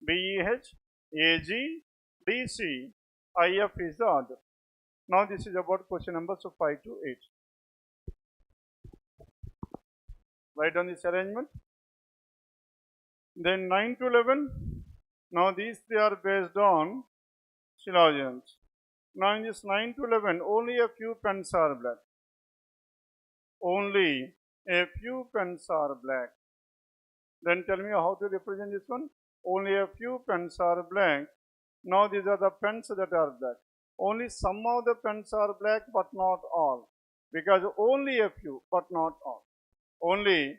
BEH, AG, DC, IF is the order. Now this is about question numbers of 5 to 8. Write down this arrangement. Then 9 to 11. Now these 3 are based on syllogisms. Now in this 9 to 11, only a few pens are black. Only a few pens are black. Then tell me how to represent this one. Only a few pens are black. Now these are the pens that are black. Only some of the pens are black, but not all. Because only a few, but not all. Only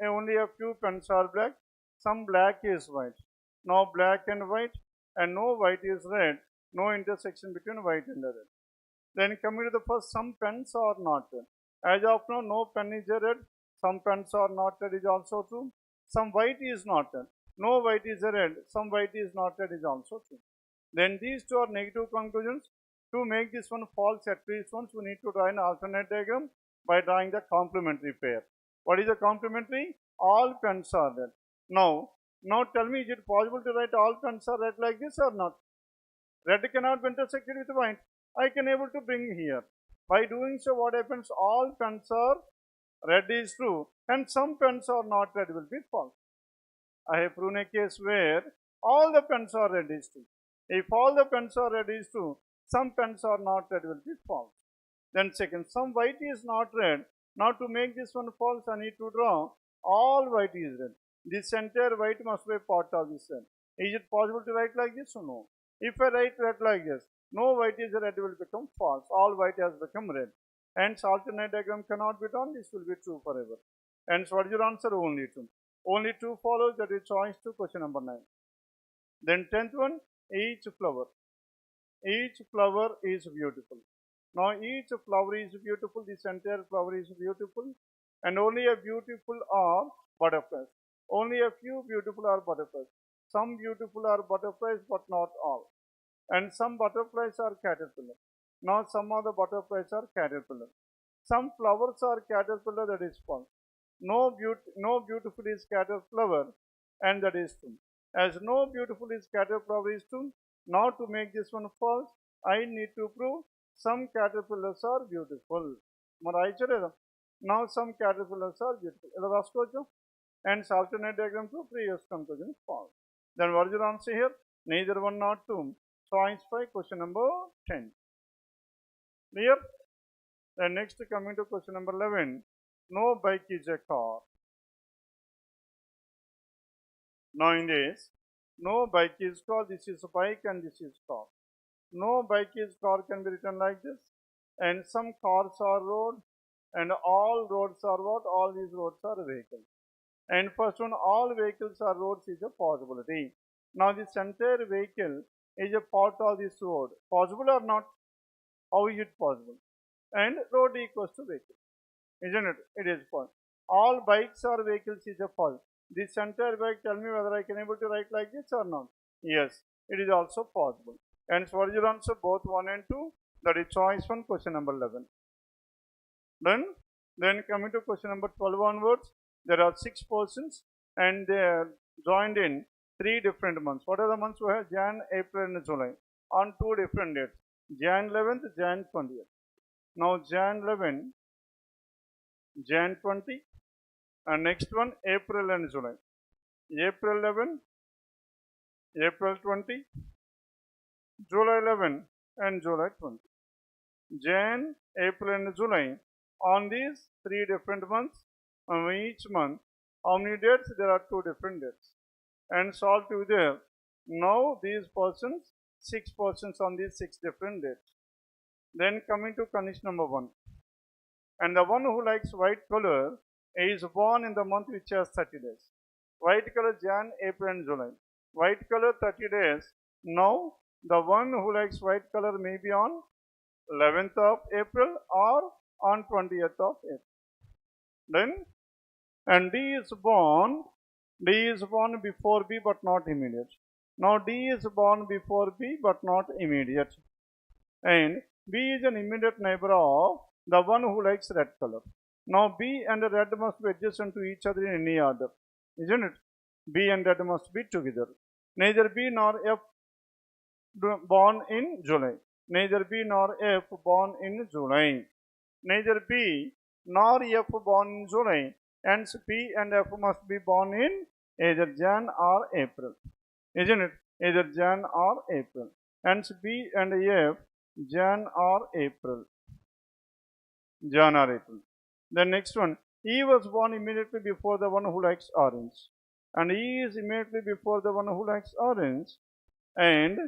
a few pens are black. Some black is white. Now black and white, and no white is red. No intersection between white and red. Then coming to the first, some pens are not red. As of now, no pen is red. Some pens are not red is also true. Some white is not red. No white is red. Some white is not red is also true. Then these 2 are negative conclusions. To make this one false at least once, we need to draw an alternate diagram by drawing the complementary pair. What is the complementary? All pens are red. Now tell me, is it possible to write all pens are red like this or not? Red cannot be intersected with white. I can able to bring here. By doing so, what happens? All pens are red is true, and some pens are not red will be false. I have proven a case where all the pens are red is true. If all the pens are red is true, some pens are not red will be false. Then second, some white is not red. Now to make this one false, I need to draw all white is red. This entire white must be a part of this red. Is it possible to write like this or no? If I write red like this, no white is red will become false. All white has become red. Hence alternate diagram cannot be done. This will be true forever. Hence what is your answer? Only 2. Only 2 follows, that is choice to question number 9. Then 10th one, each flower. Each flower is beautiful. Now each flower is beautiful. This entire flower is beautiful. And only a beautiful are butterflies. Only a few beautiful are butterflies. Some beautiful are butterflies, but not all. And some butterflies are caterpillar. Now some of the butterflies are caterpillar. Some flowers are caterpillar, that is false. No beautiful is caterpillar, and that is true. As no beautiful is caterpillar is true, now to make this one false, I need to prove some caterpillars are beautiful. Now some caterpillars are beautiful. And alternate diagram to previous conclusion is false. Then what is your answer here? Neither 1 nor 2. Choice 5, question number 10. Clear? Then next coming to question number 11. No bike is a car. Now in this, no bike is car, this is bike and this is car. No bike is car can be written like this. And some cars are road and all roads are what? All these roads are vehicles. And first one, all vehicles are roads is a possibility. Now this entire vehicle is a part of this road. Possible or not? How is it possible? And road equals to vehicle. Isn't it? It is possible. All bikes or vehicles is a false. This entire bike, tell me whether I can able to write like this or not. Yes, it is also possible. And so what is your answer? Both 1 and 2. That is choice 1, question number 11. Then coming to question number 12 onwards, there are 6 persons and they are joined in 3 different months. What are the months we have? Jan, April and July on 2 different dates. Jan 11th, Jan 20th. Now Jan 11, Jan 20 and next one April and July. April 11, April 20, July 11 and July 20. Jan, April and July on these 3 different months. On each month, how many dates? There are 2 different dates. And solve together. Now these persons, 6 persons on these 6 different dates. Then coming to condition number 1. And the one who likes white color is born in the month which has 30 days. White color Jan, April and July. White color 30 days. Now the one who likes white color may be on 11th of April or on 20th of April. Then, and D is born before B but not immediate. Now D is born before B but not immediate. And B is an immediate neighbor of the one who likes red color. Now B and red must be adjacent to each other in any order. Isn't it? B and red must be together. Neither B nor F born in July. Neither B nor F born in July. Neither B nor F born in July. Hence P and F must be born in either Jan or April. Isn't it? Either Jan or April. Hence B and F, Jan or April. Jan or April. The next one, E was born immediately before the one who likes orange. And E is immediately before the one who likes orange. And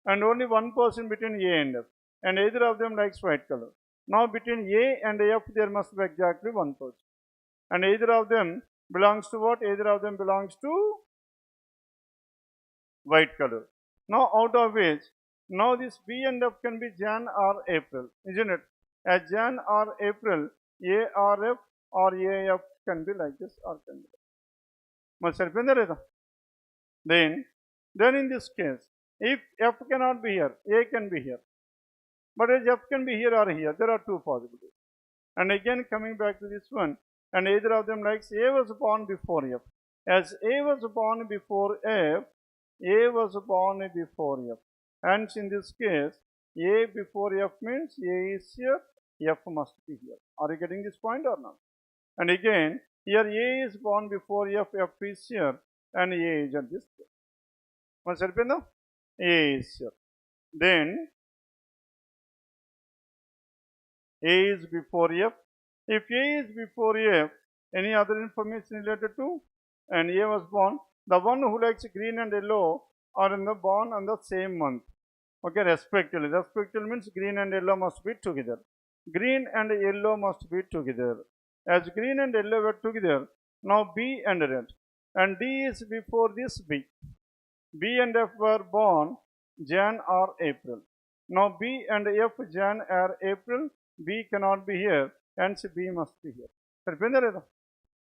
only one person between A and F. And either of them likes white color. Now between A and F there must be exactly one person. And either of them belongs to what? Either of them belongs to white color. Now out of which, now this B and F can be Jan or April, isn't it? As Jan or April, A or F or AF can be like this or can be like this. Then in this case, if F cannot be here, A can be here. But as F can be here or here, there are 2 possibilities. And again coming back to this one, and either of them likes A was born before F. As A was born before F, A was born before F. Hence in this case, A before F means A is here, F must be here. Are you getting this point or not? And again, here A is born before F, F is here, and A is at this place. A is here. Then A is before F. If A is before F, any other information related to? And A was born. The one who likes green and yellow are born on the same month. Okay, respectively. Respectively means green and yellow must be together. Green and yellow must be together. As green and yellow were together, now B and red. And D is before this B. B and F were born Jan or April. Now B and F, Jan or April, B cannot be here, hence B must be here.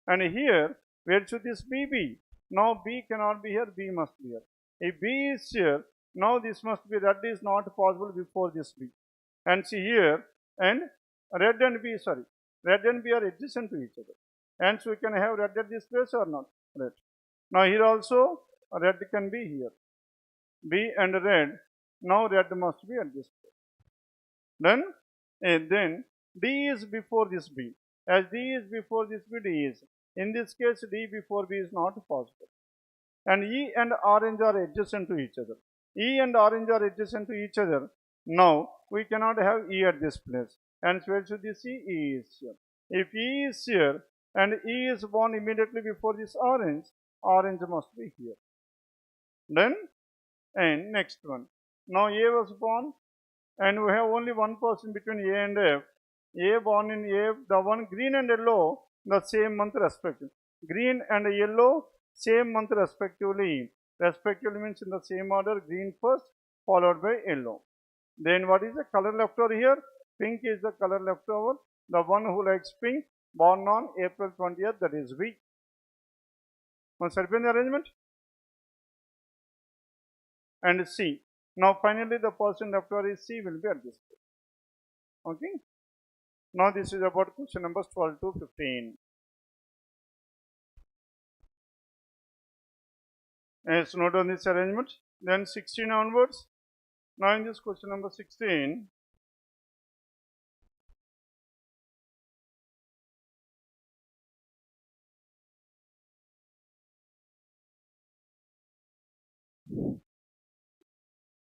And here, where should this B be? Now B cannot be here, B must be here. If B is here, now this must be, that is not possible before this B. And see here, and red and B are adjacent to each other. Hence we can have red at this place or not? Red. Now here also, red can be here. B and red, now red must be at this place. Then D is before this B. As D is before this B, D is. In this case, D before B is not possible. And E and orange are adjacent to each other. E and orange are adjacent to each other. Now, we cannot have E at this place. And where should this E? E is here. If E is here and E is born immediately before this orange, orange must be here. Then, and next one. Now, A was born and we have only one person between A and F. A born in A, the one green and yellow, the same month respectively. Green and yellow, same month respectively. Respectively means in the same order, green first, followed by yellow. Then what is the color left over here? Pink is the color left over. The one who likes pink, born on April 20th, that is B. Once the arrangement. And C. Now finally the person left over is C will be at this place. Okay. Now this is about question numbers 12 to 15. Let's note on this arrangement. Then 16 onwards. Now in this question number 16.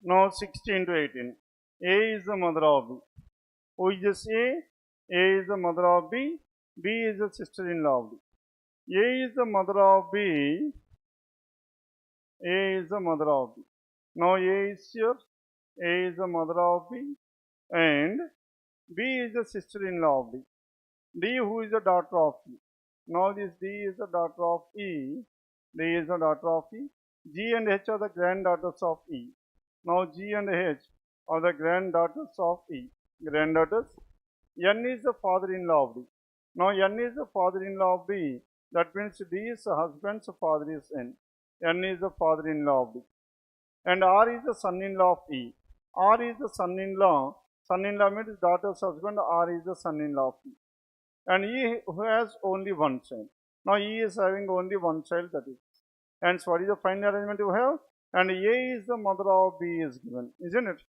Now 16 to 18. A is the mother of B. Who is this A? A is the mother of B. B is the sister-in-law of B. A is the mother of B. A is the mother of B. Now A is here. A is the mother of B. And B is the sister-in-law of B. D, who is the daughter of E. Now this D is the daughter of E. D is the daughter of E. G and H are the granddaughters of E. Now G and H are the granddaughters of E. Granddaughters. N is the father-in-law of D. Now N is the father-in-law of B. That means D is the husband's father is N. N is the father-in-law of D. And R is the son-in-law of E. R is the son-in-law. Son-in-law means daughter's husband. R is the son-in-law of E. And E who has only one child. Now E is having only one child, that is. And so what is the final arrangement you have? And A is the mother of B is given, isn't it?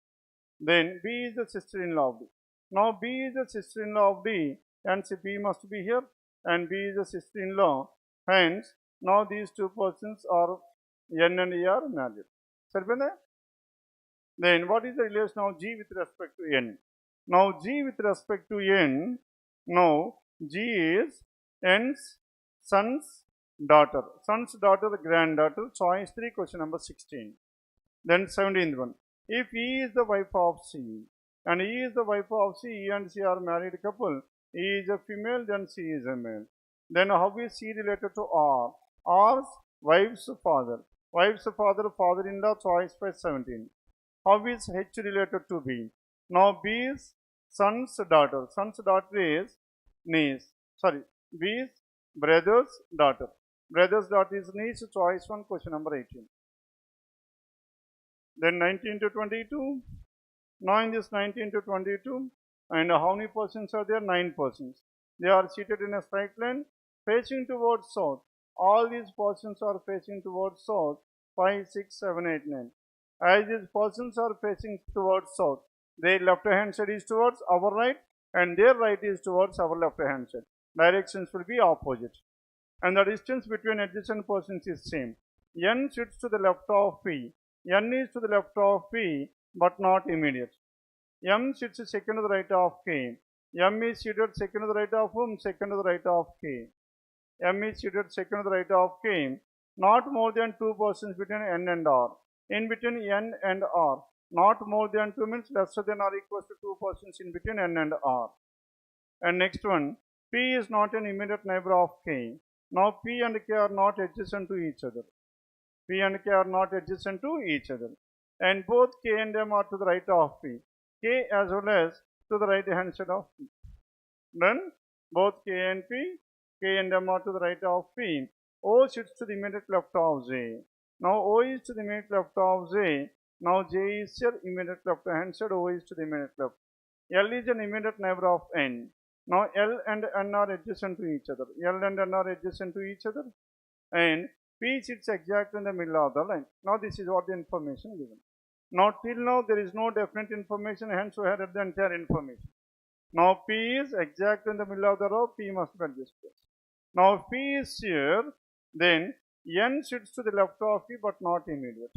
Then B is the sister-in-law of D. Now B is the sister-in-law of D, hence B must be here, and B is the sister-in-law. Hence, now these two persons are N and A are married. Then what is the relation of G with respect to N? Now G with respect to N, now G is N's son's daughter. Son's daughter, granddaughter. Choice 3, question number 16. Then 17th one. If E is the wife of C, and E is the wife of C, E and C are married couple, E is a female, then C is a male. Then how is C related to R? R's wife's father. Wife's father, father-in-law, choice by 17. How is H related to B? Now B's son's daughter. Son's daughter is niece. Sorry, B's brother's daughter. Brother's daughter is niece, choice 1, question number 18. Then 19 to 22. Now in this 19 to 22, and how many persons are there? 9 persons. They are seated in a straight line facing towards south. All these persons are facing towards south. 5, 6, 7, 8, 9. As these persons are facing towards south, their left hand side is towards our right and their right is towards our left hand side. Directions will be opposite. And the distance between adjacent persons is same. N sits to the left of P N is to the left of P but not immediate. M sits second to the right of K. M is seated second to the right of whom? Second to the right of K. M is seated second to the right of K. Not more than 2 persons between N and R. In between N and R. Not more than 2 means lesser than or equals to 2 persons in between N and R. And next one, P is not an immediate neighbor of K. Now P and K are not adjacent to each other. P and K are not adjacent to each other. And both K and M are to the right of P. K as well as to the right hand side of P. Then both K and P, K and M are to the right of P. O sits to the immediate left of J. Now O is to the immediate left of J. Now J is your immediate left hand side, O is to the immediate left. L is an immediate neighbor of N. Now L and N are adjacent to each other. L and N are adjacent to each other. And P sits exactly in the middle of the line. Now this is what the information given. Now till now there is no definite information, hence we have read the entire information. Now P is exactly in the middle of the row, P must be at this place. Now if P is here, then N sits to the left of P but not immediate.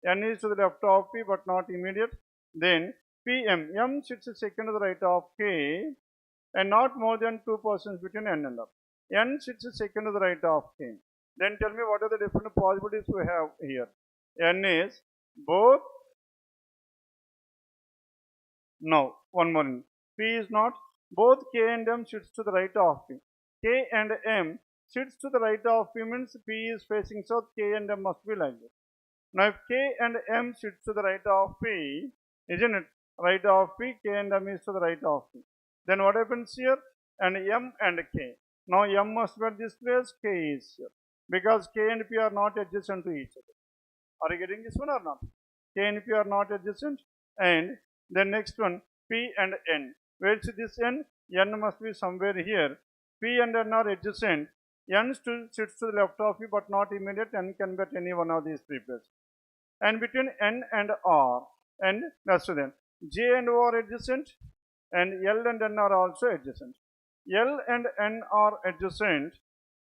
N is to the left of P but not immediate. Then PM, M sits second to the right of K and not more than 2 persons between N and R. N sits second to the right of K. Then tell me what are the different possibilities we have here. N is both. Now, one more. P is not. Both K and M sits to the right of P. K and M sits to the right of P means P is facing south, K and M must be like this. Now, if K and M sits to the right of P, isn't it? Right of P, K and M is to the right of P. Then what happens here? And M and K. Now, M must be at this place, K is here. Because K and P are not adjacent to each other. Are you getting this one or not? K and P are not adjacent. And the next one, P and N. Where is this N? N must be somewhere here. P and N are adjacent. N sits to the left of P but not immediate. N can be at any one of these three places. And between N and R, and lesser than. J and O are adjacent. And L and N are also adjacent. L and N are adjacent.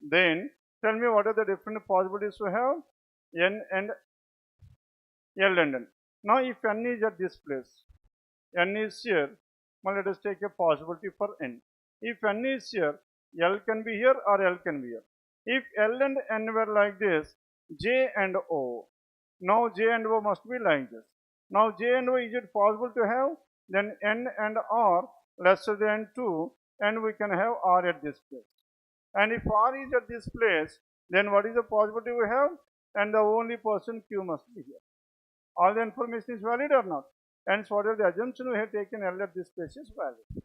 Then tell me what are the different possibilities we have? N and L and N. Now if N is at this place, N is here. Now let us take a possibility for N. If N is here, L can be here or L can be here. If L and N were like this, J and O. Now J and O must be like this. Now J and O, is it possible to have? Then N and R lesser than 2 and we can have R at this place. And if R is at this place, then what is the possibility we have? And the only person Q must be here. All the information is valid or not? Hence, what are the assumption we have taken L at this place is valid.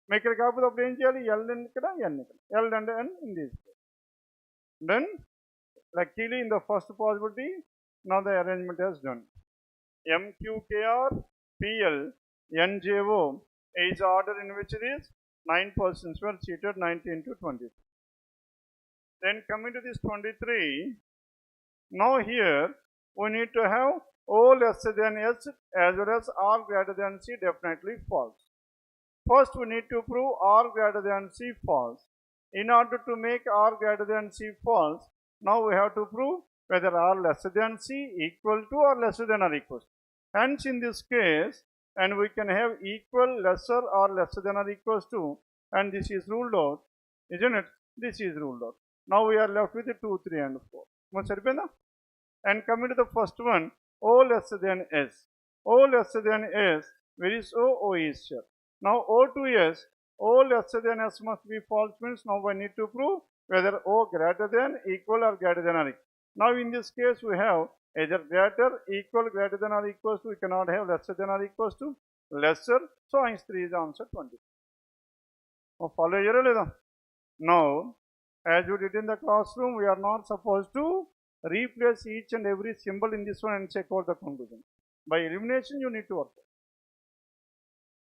Make a copy of the L and N, L and N in this place. Then, luckily in the first possibility, now the arrangement is done. MQKR, PL, NJO is the order in which it is 9 persons were seated, 19 to 20. Then coming to this 23, now here we need to have O lesser than S as well as R greater than C definitely false. First we need to prove R greater than C false. In order to make R greater than C false, now we have to prove whether R lesser than C equal to or lesser than or equal to. Hence in this case, and we can have equal, lesser or lesser than or equals to, and this is ruled out, isn't it? This is ruled out. Now we are left with the 2, 3 and 4. And coming to the first one, O lesser than S. O lesser than S, where is O? O is here. Now O to S, O lesser than S must be false means now we need to prove whether O greater than, equal or greater than or equal. Now in this case we have either greater, equal, greater than or equals to, we cannot have lesser than or equals to, lesser. So hence 3 is the answer 20. Now follow here. Now as you did in the classroom, we are not supposed to replace each and every symbol in this one and check out the conclusion. By elimination you need to work.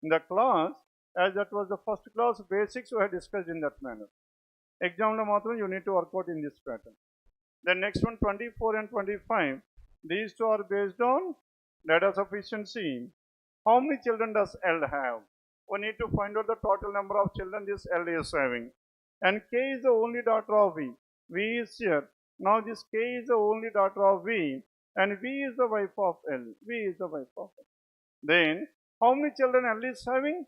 In the class, as that was the first class, basics we had discussed in that manner. Exam you need to work out in this pattern. The next one, 24 and 25. These two are based on data sufficiency. How many children does L have? We need to find out the total number of children this L is having. And K is the only daughter of V. V is here. Now this K is the only daughter of V. and V is the wife of L. V is the wife of L. Then how many children L is having?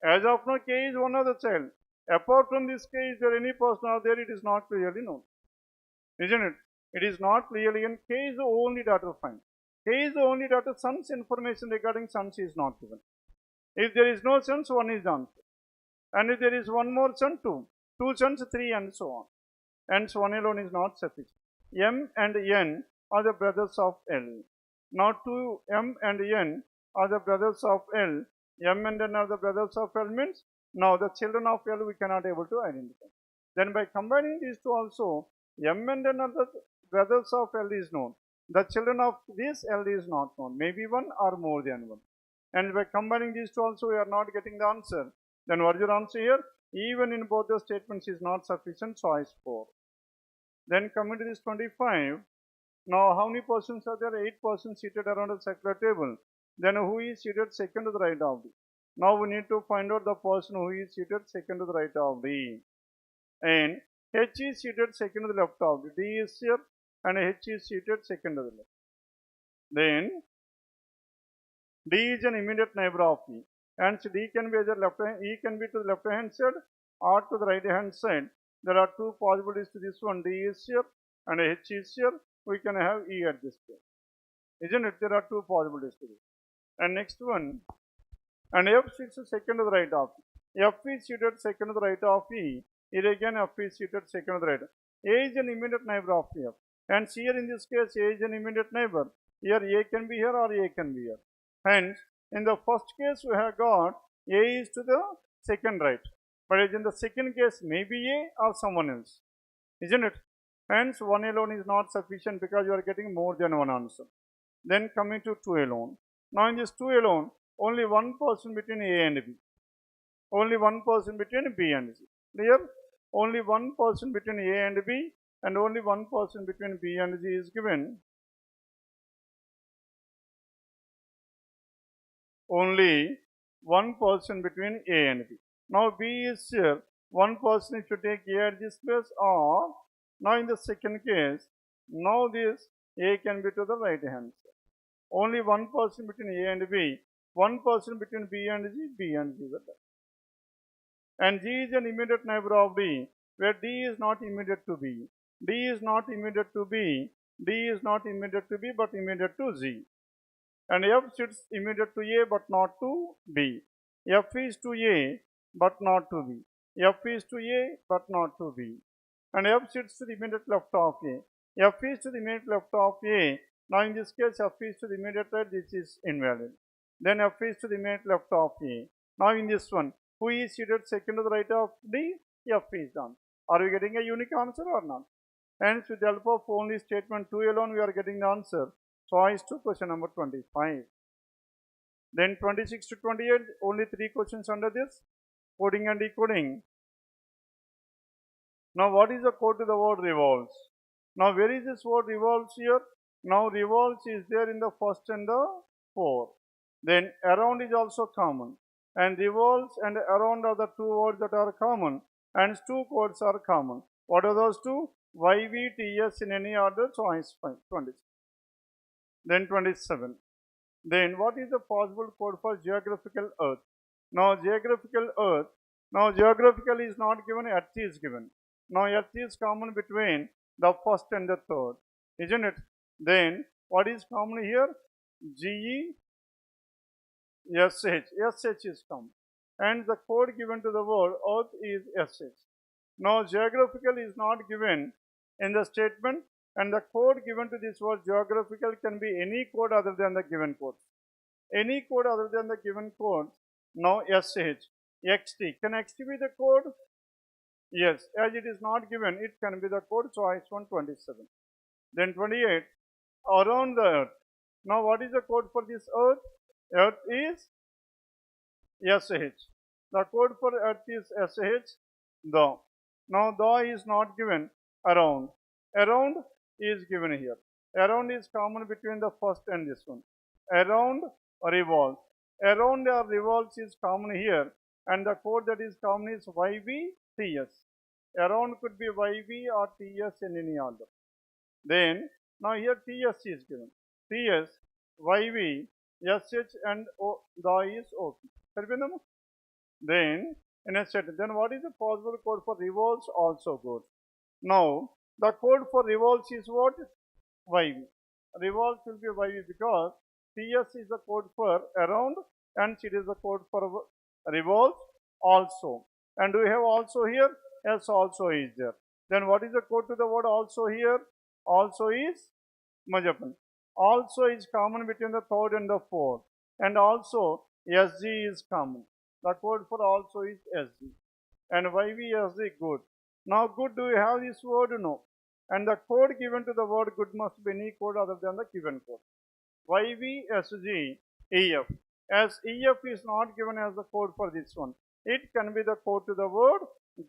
As of now, K is one of the child. Apart from this K, is there any person out there? It is not clearly known. Isn't it? It is not clearly, and K is the only daughter find. K is the only daughter. Son's information regarding sons is not given. If there is no sons, 1 is the answer. And if there is one more son, 2. 2 sons, 3, and so on. Hence 1 alone is not sufficient. M and N are the brothers of L. Now 2 M and N are the brothers of L. M and N are the brothers of L means now the children of L we cannot able to identify. Then by combining these two also, M and N are the brothers of L is known. The children of this L is not known. Maybe 1 or more than 1. And by combining these two also we are not getting the answer. Then what is your answer here? Even in both the statements is not sufficient, choice 4. Then coming to this 25. Now how many persons are there? 8 persons seated around a circular table. Then who is seated second to the right of D? Now we need to find out the person who is seated second to the right of D. And H is seated second to the left of D. D is here and H is seated second to the left. Then D is an immediate neighbor of E. And D can be either left hand, E can be to the left hand side or to the right hand side. There are 2 possibilities to this one. D is here and H is here. We can have E at this place. Isn't it? There are 2 possibilities to this. And next one. And F sits second to the right of E. F is seated second to the right of E. Here again F is seated second to the right. A is an immediate neighbor of F. And here in this case A is an immediate neighbor. Here A can be here or A can be here. Hence, in the first case we have got A is to the second right. But in the second case maybe A or someone else. Isn't it? Hence 1 alone is not sufficient because you are getting more than one answer. Then coming to 2 alone. Now in this 2 alone, only one person between A and B. Only one person between B and C. Clear? Only one person between A and B and only one person between B and C is given. Only one person between A and B. Now B is here. One person should take A at this place, or now in the second case, now this A can be to the right hand side. Only one person between A and B, one person between B and G, B and G will die. And G is an immediate neighbor of D, where D is not immediate to B. D is not immediate to B. D is not immediate to B but immediate to Z. And F sits immediate to A but not to B. F is to A but not to B. F is to A but not to B. And F sits to the immediate left of A. F is to the immediate left of A. Now in this case F is to the immediate right, this is invalid. Then F is to the immediate left of A. Now in this one, who is seated second to the right of D? F is done. Are we getting a unique answer or not? Hence with the help of only statement 2 alone we are getting the answer. Choice to question number 25. Then 26 to 28, only 3 questions under this. Coding and decoding. Now what is the code to the word revolves? Now where is this word revolves here? Now revolves is there in the first and the 4. Then around is also common. And revolves and around are the 2 words that are common. And 2 codes are common. What are those 2? Y, V, T, S in any order, choice 5, 20. Then 27. Then what is the possible code for geographical earth? Now geographical earth. Now geographical is not given, earth is given. Now earth is common between the first and the third. Isn't it? Then what is common here? GE, SH. SH is common. And the code given to the word earth is SH. Now geographical is not given in the statement, and the code given to this word geographical can be any code other than the given code. Any code other than the given code. Now SH, XT. Can XT be the code? Yes. As it is not given, it can be the code. Choice 127. Then 28. Around the earth. Now what is the code for this earth? Earth is SH. The code for earth is SH. The. Now the is not given. Around. Around is given here. Around is common between the first and this one. Around revolves. Around or revolves is common here, and the code that is common is YV, TS. Around could be YV or TS in any order. Then Now here TS is given. TS, YV, SH and O, the is OP. Then in a set, then what is the possible code for revolves? Also good. Now the code for revolves is what? YV. Revolves will be YV because TS is the code for around and it is the code for revolves also. And we have also here? S also is there. Then what is the code to the word also here? Also is Majapan. Also is common between the third and the fourth. And also SG is common. The code for also is SG. And YVSG good. Now good, do we have this word? No. And the code given to the word good must be any code other than the given code. YVSG EF. As EF is not given as the code for this one, it can be the code to the word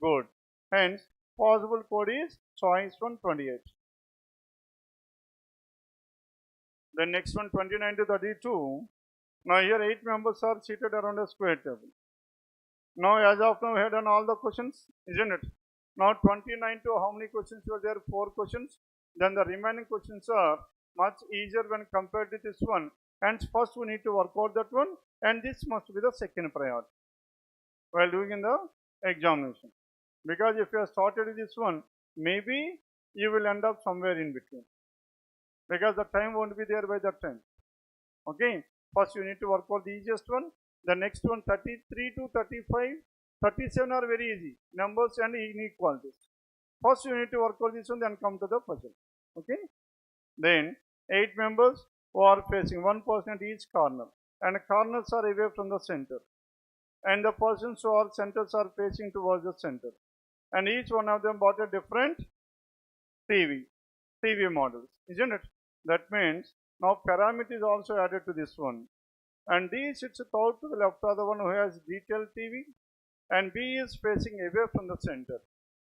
good. Hence, possible code is choice 128. The next one, 29 to 32. Now here 8 members are seated around a square table. Now as of now we have done all the questions, isn't it? Now 29 to how many questions were there? 4 questions. Then the remaining questions are much easier when compared to this one. And first we need to work out that one, and this must be the second priority while doing in the examination. Because if you have started with this one, maybe you will end up somewhere in between. Because the time won't be there by that time. Okay. First you need to work out the easiest one. The next one, 33 to 35, 37 are very easy. Numbers and inequalities. First you need to work out this one, then come to the puzzle. Okay. Then 8 members who are facing 1 person at each corner. And corners are away from the center. And the persons who are centers are facing towards the center. And each one of them bought a different TV models, isn't it? That means now parameter is also added to this one. And D sits out to the left of the one who has detailed TV, and B is facing away from the center.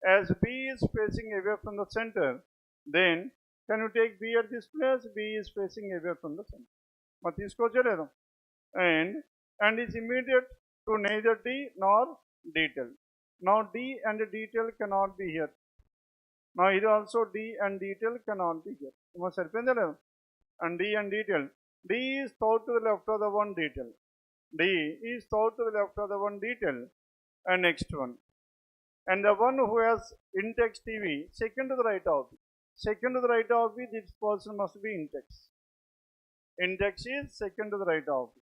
As B is facing away from the center, then can you take B at this place? B is facing away from the center. And is immediate to neither D nor detail. Now D and detail cannot be here. Now here also D and detail cannot be here. And D and detail. D is thought to the left of the one detail. D is thought to the left of the one detail. And next one. And the one who has in-text TV, second to the right of B. Second to the right of B, this person must be in-text. In-text is second to the right of B.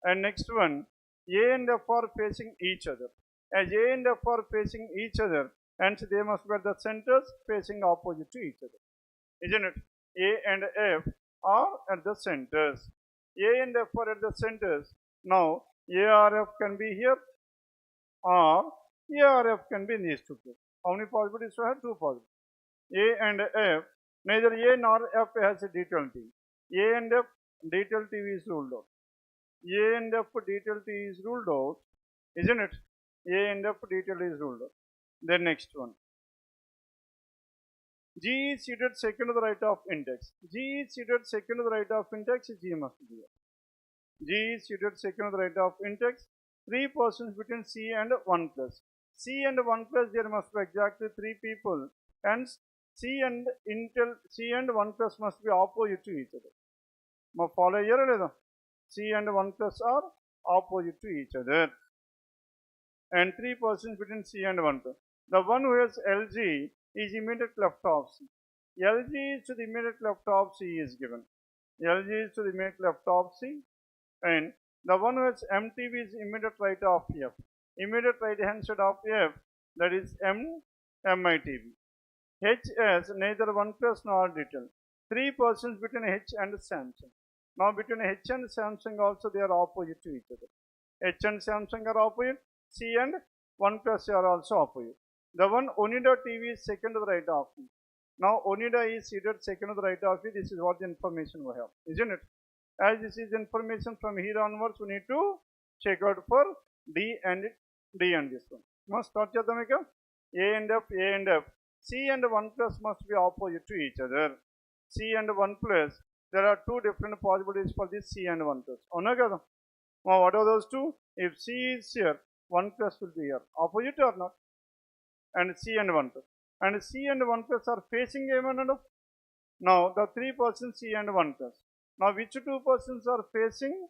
And next one, A and F are facing each other. As A and F are facing each other, and they must be at the centers facing opposite to each other. Isn't it? A and F are at the centers. A and F are at the centers. Now, A or F can be here, or A or F can be in these two places. How many possibilities we have? 2 possibilities. A and F, neither A nor F has a detailed TV. A and F detailed TV is ruled out. A and F detailed TV is ruled out, isn't it? A and F detailed is ruled out. Then next one. G is seated second to the right of index. G is seated second to the right of index. G must be here. G is seated second to the right of index. 3 persons between C and 1 plus. C and 1 plus, there must be exactly 3 people. And C and 1 plus must be opposite to each other. Now follow here. C and 1 plus are opposite to each other. And 3 persons between C and 1 plus. The one who has LG is immediate left of C. LG is to the immediate left of C is given. LG is to the immediate left of C. And the one who has MTV is immediate right of F. Immediate right hand side of F, that is MITV. H has neither 1 plus nor detail. 3 persons between H and Samsung. Now between H and Samsung also they are opposite to each other. H and Samsung are opposite. C and 1 plus are also opposite. The one Onida TV is second to the right of me. Now Onida is seated second to the right of me. This is what the information we have, isn't it? As this is information, from here onwards we need to check out for D and this one. Now start chadamika. A and F. C and 1 plus must be opposite to each other. C and 1 plus. There are 2 different possibilities for this C and 1 plus. Now what are those 2? If C is here, 1 plus will be here. Opposite or not? And C and 1 plus. And C and 1 plus are facing M and F. Now the 3 persons C and 1 plus. Now which 2 persons are facing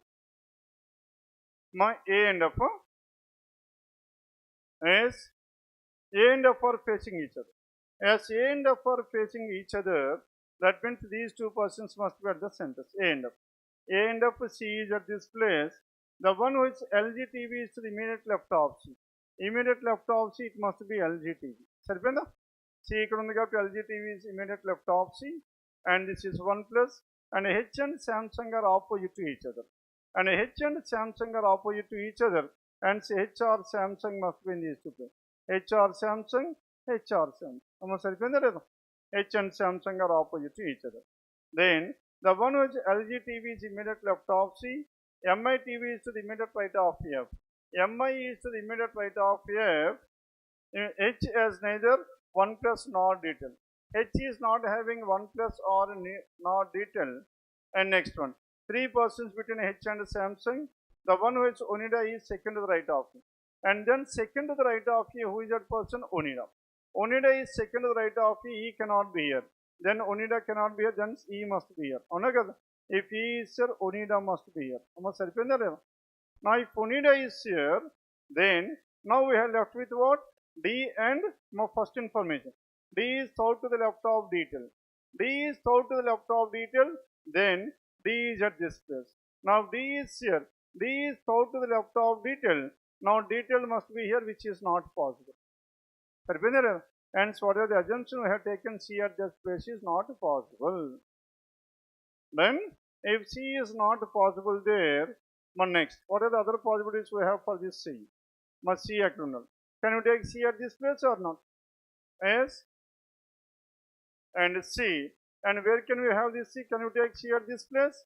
my A and F? As A and F are facing each other. As A and F are facing each other, that means these 2 persons must be at the centers, A and F. A and F, C is at this place. The one who is LGTV is to the immediate left of C. Immediate left of C, it must be LGTV. Saripenda? C ikkada undi kabatti LGTV is immediate left of C, and this is 1 plus, and H and Samsung are opposite to each other. And H and Samsung are opposite to each other, and H or Samsung must be in these two places. H or Samsung, H or Samsung. Amma saripenda ledha? H and Samsung are opposite to each other. Then the one who is LGTV is immediate left of C. MITV is to the immediate right of F. MI is to the immediate right of F. H has neither 1 plus nor detail. H is not having 1 plus or nor detail. And next one, 3 persons between H and Samsung. The one who is Onida is second to the right of E. And then second to the right of E, who is that person? Onida. Onida is second to the right of E. E cannot be here. Then Onida cannot be here. Then E must be here. If E is here, Onida must be here. Now if Onida is here, then now we have left with what? D and first information. D is thought to the left of detail. D is thought to the left of detail. Then D is at this place. Now D is here. D is thought to the left of detail. Now detail must be here, which is not possible. Hence, whatever the assumption we have taken, C at this place is not possible. Then, if C is not possible there, next, what are the other possibilities we have for this C? Must C at Can you take C at this place or not? S and C. And where can we have this C? Can you take C at this place?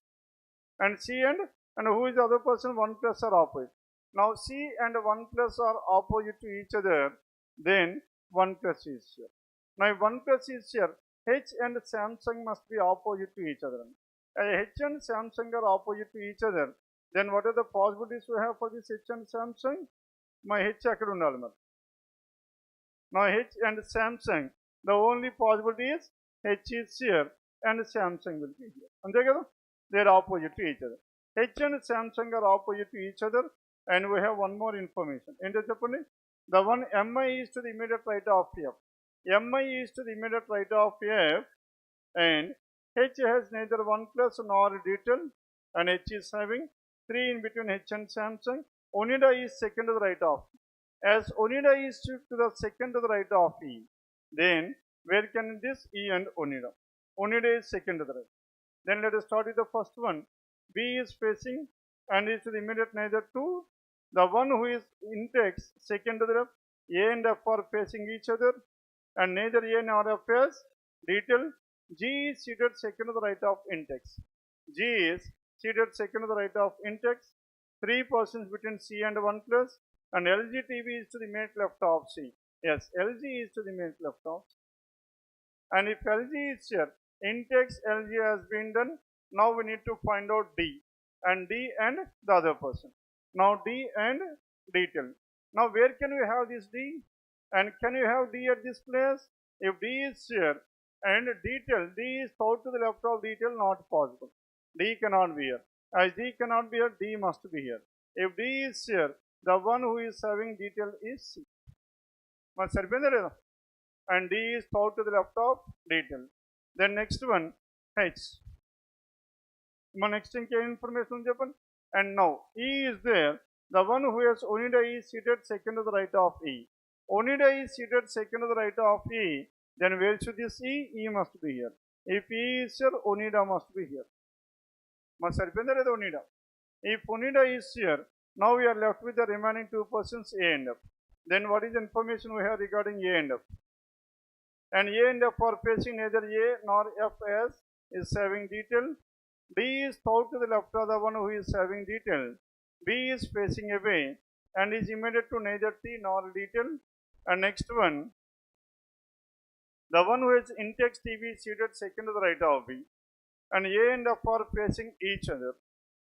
And C and who is the other person? 1 plus are opposite. Now C and 1 plus are opposite to each other. Then 1 plus is here. Now if 1 plus is here, H and Samsung must be opposite to each other. H and Samsung are opposite to each other. Then what are the possibilities we have for this H and Samsung? My H akkada undali మరి. Now H and Samsung, the only possibility is H is here and Samsung will be here. Ante kada? They are opposite to each other. H and Samsung are opposite to each other, and we have one more information. Ento cheppandi? The one MI is to the immediate right of F. MI is to the immediate right of F, and H has neither 1 plus nor detail, and H is having 3 in between H and Samsung. Onida is second to the right of E. As Onida is to the second to the right of E, then where can this E and Onida? Onida is second to the right. Then let us start with the first one. B is facing and is to the immediate neither 2. The one who is index second to the left, A and F are facing each other, and neither A nor F has detail. G is seated second to the right of index. G is seated second to the right of index. 3 persons between C and 1 plus, and LGTV is to the immediate left of C. Yes, LG is to the immediate left of C. And if LG is here, index LG has been done. Now we need to find out D, and D and the other person. Now D and detail. Now where can we have this D? And can you have D at this place? If D is here and detail, D is thought to the left of detail, not possible. D cannot be here. As D cannot be here, D must be here. If D is here, the one who is having detail is C. And D is thought to the left of detail. Then next one, H. Next information. And now E is there. The one who has Onida is seated second to the right of E. Onida is seated second to the right of E. Then where should this E? E must be here. If E is here, Onida must be here. Onida. If Onida is here, now we are left with the remaining 2 persons A and F. Then what is the information we have regarding A and F? And A and F are facing neither A nor F as is having detail. D is thought to the left of the one who is having detail. B is facing away and is immediate to neither T nor detail. And next one, the one who is index TV is seated second to the right of B. And A and F are facing each other.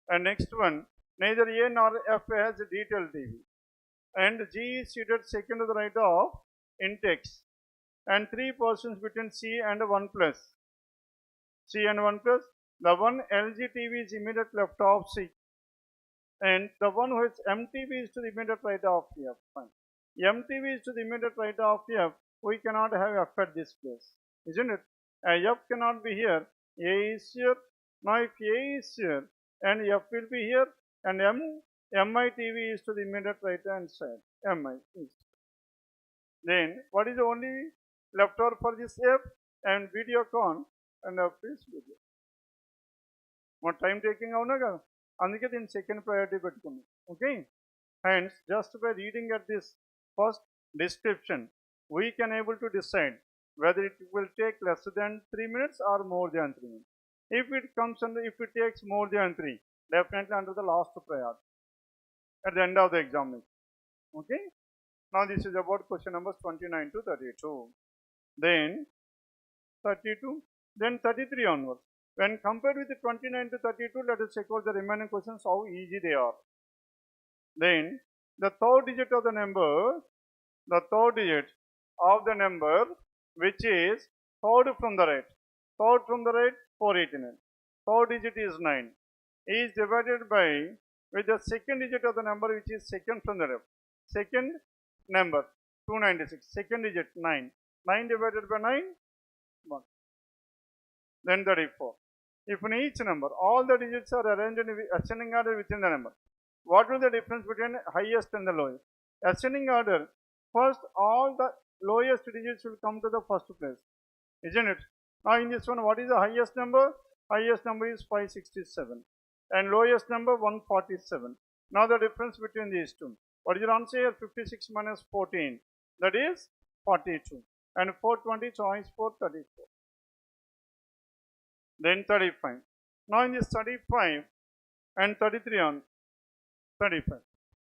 And next one, neither A nor F has detail TV. And G is seated second to the right of index. And 3 persons between C and 1 plus. C and 1 plus. The one LG TV is immediate left of C. And the one who is MTV is to the immediate right of F. Fine. MTV is to the immediate right of F. We cannot have F at this place, isn't it? F cannot be here. A is here. Now if A is here and F will be here and MITV is to the immediate right hand side. MI is. Then what is the only left over for this F? And Videocon and F is video. More time taking avuna kada. అందుకే దీన్ని second priority పెట్టుకున్నాం. Okay, hence just by reading at this first description we can able to decide whether it will take less than 3 minutes or more than 3 minutes. If it takes more than 3, definitely under the last priority at the end of the examination. Okay, now this is about question numbers 29 to 32. Then 32, then 33 onwards. When compared with the 29 to 32, let us check out the remaining questions, how easy they are. Then, the third digit of the number which is third from the right, 489. Third digit is 9, is divided by with the second digit of the number which is second from the left. Second number 296, second digit 9. 9 divided by 9, 1. Then 34. If in each number all the digits are arranged in ascending order within the number, what will the difference between highest and the lowest? Ascending order, first all the lowest digits will come to the first place, isn't it? Now in this one, what is the highest number? Highest number is 567 and lowest number 147. Now the difference between these two. What is your answer here? 56 minus 14, that is 42, and 420 choice for 34. Then 35. Now in this 35 and 33 on 35.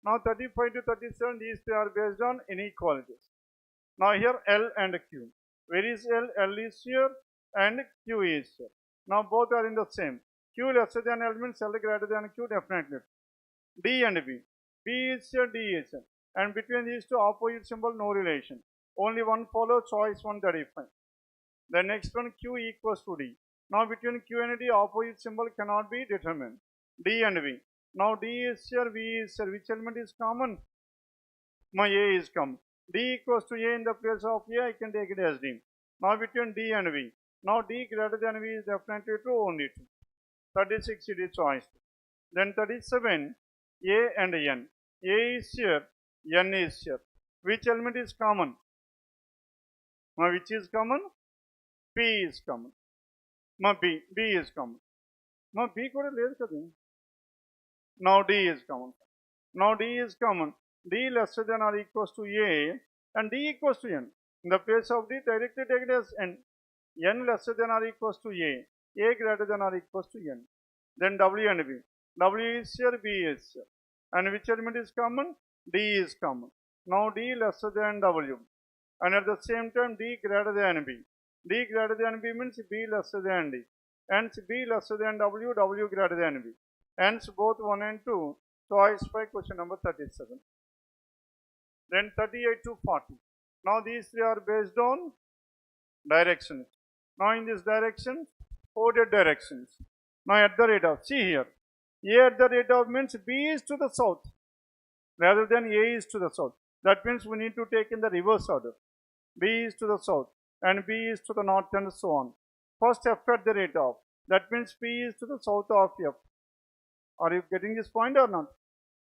Now 35 to 37, these three are based on inequalities. Now here L and Q. Where is L? L is here and Q is here. Now both are in the same. Q lesser than L means L greater than Q, definitely. D and B. B is here, D is here. And between these two opposite symbol, no relation. Only one follows, choice 135. The next one, Q equals to D. Now between Q and D, opposite symbol cannot be determined. D and V. Now D is here, V is here. Which element is common? My A is common. D equals to A in the place of A, I can take it as D. Now between D and V. Now D greater than V is definitely true, only true. 36 it is choice. Then 37, A and N. A is here, N is here. Which element is common? Now which is common? P is common. B is common. Now B kuda ledu kada. Now D is common. Now D is common. D lesser than or equals to A and D equals to N. In the place of D, directly take it as N. N lesser than or equals to A greater than or equals to N. Then W and B. W is here, B is here. And which element is common? D is common. Now D lesser than W. And at the same time, D greater than B. D greater than B means B lesser than D. Hence B lesser than W, W greater than B. Hence both 1 and 2. Choice 5, question number 37. Then 38 to 40. Now these three are based on directions. Now in this direction, coded directions. Now at the rate of, see here, A at the rate of means B is to the south rather than A is to the south. That means we need to take in the reverse order. B is to the south and B is to the north and so on. First F at the rate of, that means P is to the south of F. Are you getting this point or not?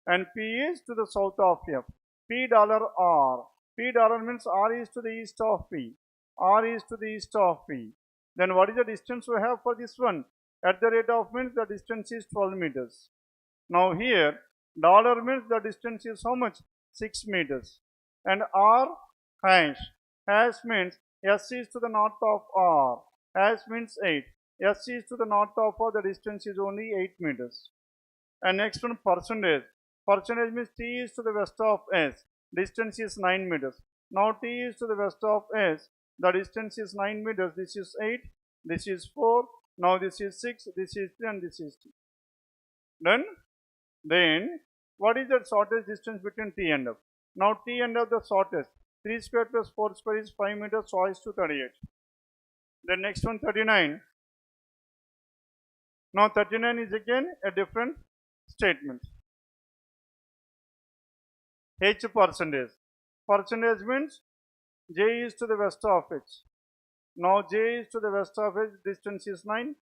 And P is to the south of F. P dollar R. P dollar means R is to the east of P. R is to the east of P. Then what is the distance we have for this one? At the rate of means the distance is 12 meters. Now here, dollar means the distance is how much? 6 meters. And R hash. Hash means S is to the north of R. Hash means 8. S is to the north of R, the distance is only 8 meters. And next one, percentage. Percentage means T is to the west of S. Distance is 9 meters. Now T is to the west of S. The distance is 9 meters. This is 8. This is 4. Now this is 6. This is 3 and this is 2. Then what is the shortest distance between T and F? Now T and F the shortest. 3 square plus 4 square is 5 meters. Choice to 38. The next one, 39. Now 39 is again a different statement. H percentage. Percentage means J is to the west of H. Now J is to the west of H, distance is 9.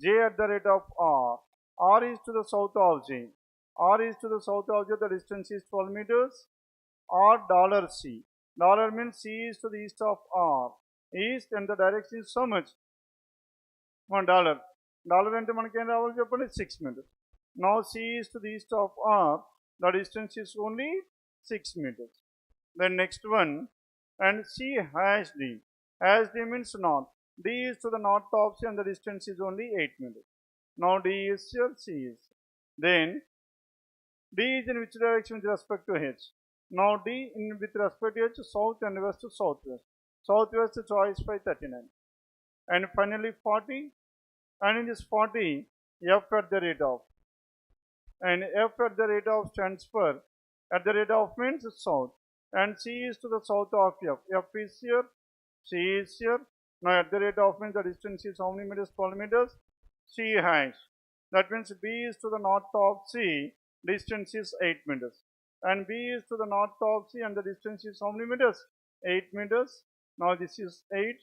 J at the rate of R. R is to the south of J. R is to the south of J, the distance is 12 meters. R dollar C. Dollar means C is to the east of R. East and the direction is so much. $1. Dollar ante manaki em ravali cheppandi 6 meters. Now C is to the east of R. The distance is only 6 meters. Then next one, and C hash D. Hash D means north. D is to the north of C and the distance is only 8 meters. Now D is here, C is. Then D is in which direction with respect to H? Now D in with respect to H, south and west to southwest. Southwest choice by 39. And finally 40. And in this 40, F at the rate of. And F at the rate of stands for, at the rate of means south. And C is to the south of F. F is here, C is here. Now at the rate of means the distance is how many meters? 12 meters. C hash. That means B is to the north of C, distance is 8 meters. And B is to the north of C and the distance is how many meters? 8 meters. Now this is 8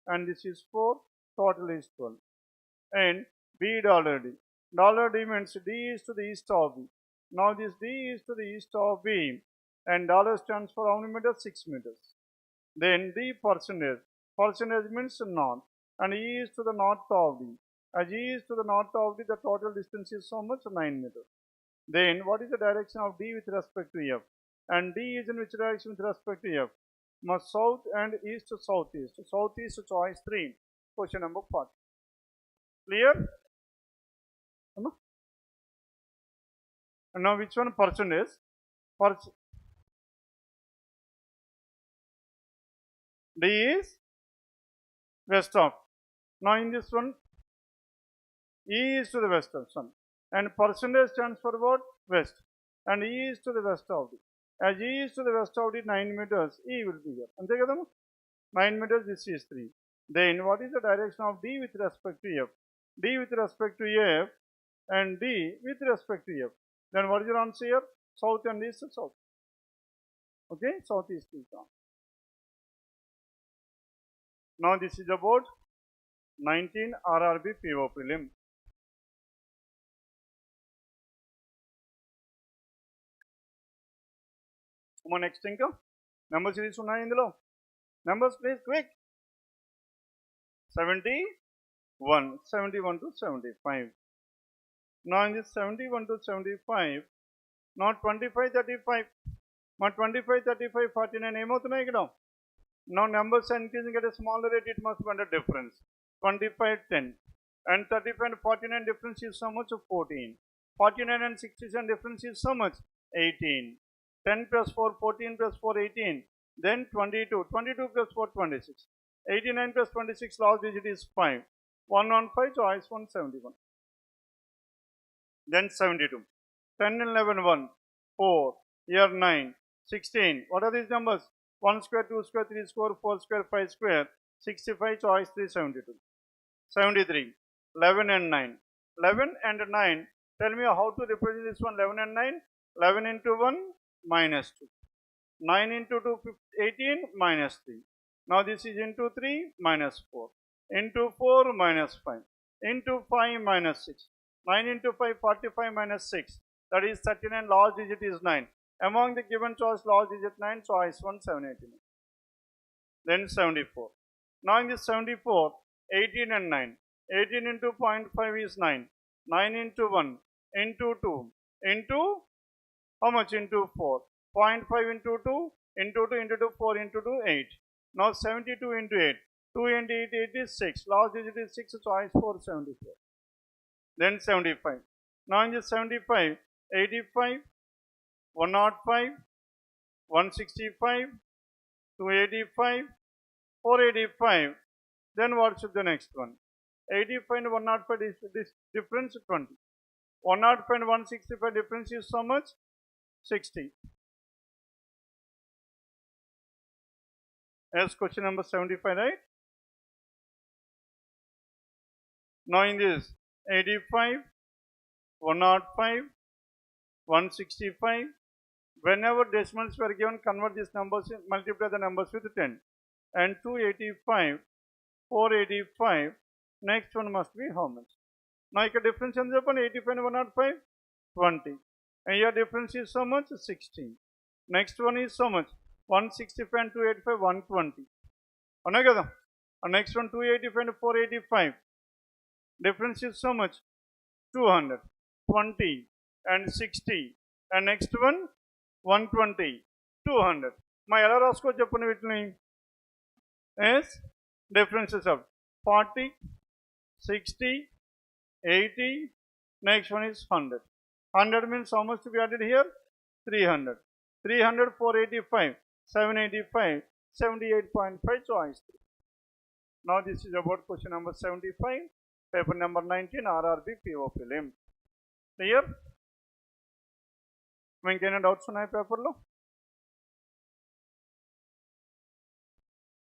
and this is 4, total is 12. And B dollar D. Dollar D means D is to the east of B. Now this D is to the east of B and dollar stands for how many meters? 6 meters. Then D percentage. Percentage means north and E is to the north of D. As E is to the north of D, the total distance is so much? 9 meters. Then what is the direction of D with respect to F? And D is in which direction with respect to F? Must south and east to southeast. Southeast choice 3. Question number 40. Clear? And now which one percentage? D is west of. Now in this one, E is to the west of sun. And percentage stands for what? West. And E is to the west of D. As E is to the west of D, 9 meters, E will be here. Ante kadama? 9 meters, this is 3. Then what is the direction of D with respect to F? D with respect to F and D with respect to F. Then what is your answer here? South and east, south. Okay, southeast is down. Now this is about 19 RRB PO prelim. Come on, next ఇంకా number series ఉన్నాయి ఇందులో. Numbers please quick. 71, 71 to 75. Now in this 71 to 75, now 25, 35. Now 25, 35, 49 ఏమవుతున్నాయి ఇక్కడ? Now numbers are increasing at a smaller rate, it must be under difference. 25, 10. And 35 and 49 difference is so much? 14. 49 and 67 difference is so much? 18. 10 plus 4, 14 plus 4, 18. Then 22. 22 plus 4, 26. 89 plus 26, last digit is 5. 115, choice 171. Then 72. 10 and 11, 1. 4. Here 9. 16. What are these numbers? 1 square, 2 square, 3 square, 4 square, 5 square. 65, choice 372. 73. 11 and 9. 11 and 9. Tell me how to represent this one. 11 and 9. 11 into 1 minus 2. 9 into 2, 18 minus 3. Now this is into 3 minus 4. Into 4 minus 5. Into 5 minus 6. 9 into 5, 45 minus 6. That is 39. Last digit is 9. Among the given choice, last digit 9, choice 1, 789. Then 74. Now in this 74, 18 and 9. 18 into 0.5 is 9. 9 into 1, into 2, into how much? Into 4. 0.5 into 2, into 2, into 2, 4 into 2, 8. Now 72 into 8. 2 into 8, 8 is 6. Last digit is 6, choice 4, 74. Then 75. Now in this 75, 85, 105, 165, 285, 485. Then what should the next one? 85 and 105 is this difference 20. 105 and 165 difference is so much? 60. As question number 75, right? Now in this 85, 105, 165. Whenever decimals were given, convert these numbers, multiply the numbers with 10. And 285, 485, next one must be how much? Now, here difference is 85 and 105, 20. And here difference is so much? 16. Next one is so much? 165 and 285, 120. And next one 285 and 485. Difference is so much? 200, 20 and 60. And next one 120, 200. My ఎలా రాసుకో చెప్పండి వీటిని? Is differences of 40, 60, 80, next one is 100. 100 means how much to be added here? 300. 300, 485, 785, 78.5 choice. Now this is about question number 75, paper number 19, RRB PO Prelims. Clear? ఇంకేమైనా doubts ఉన్నాయి పేపర్లో?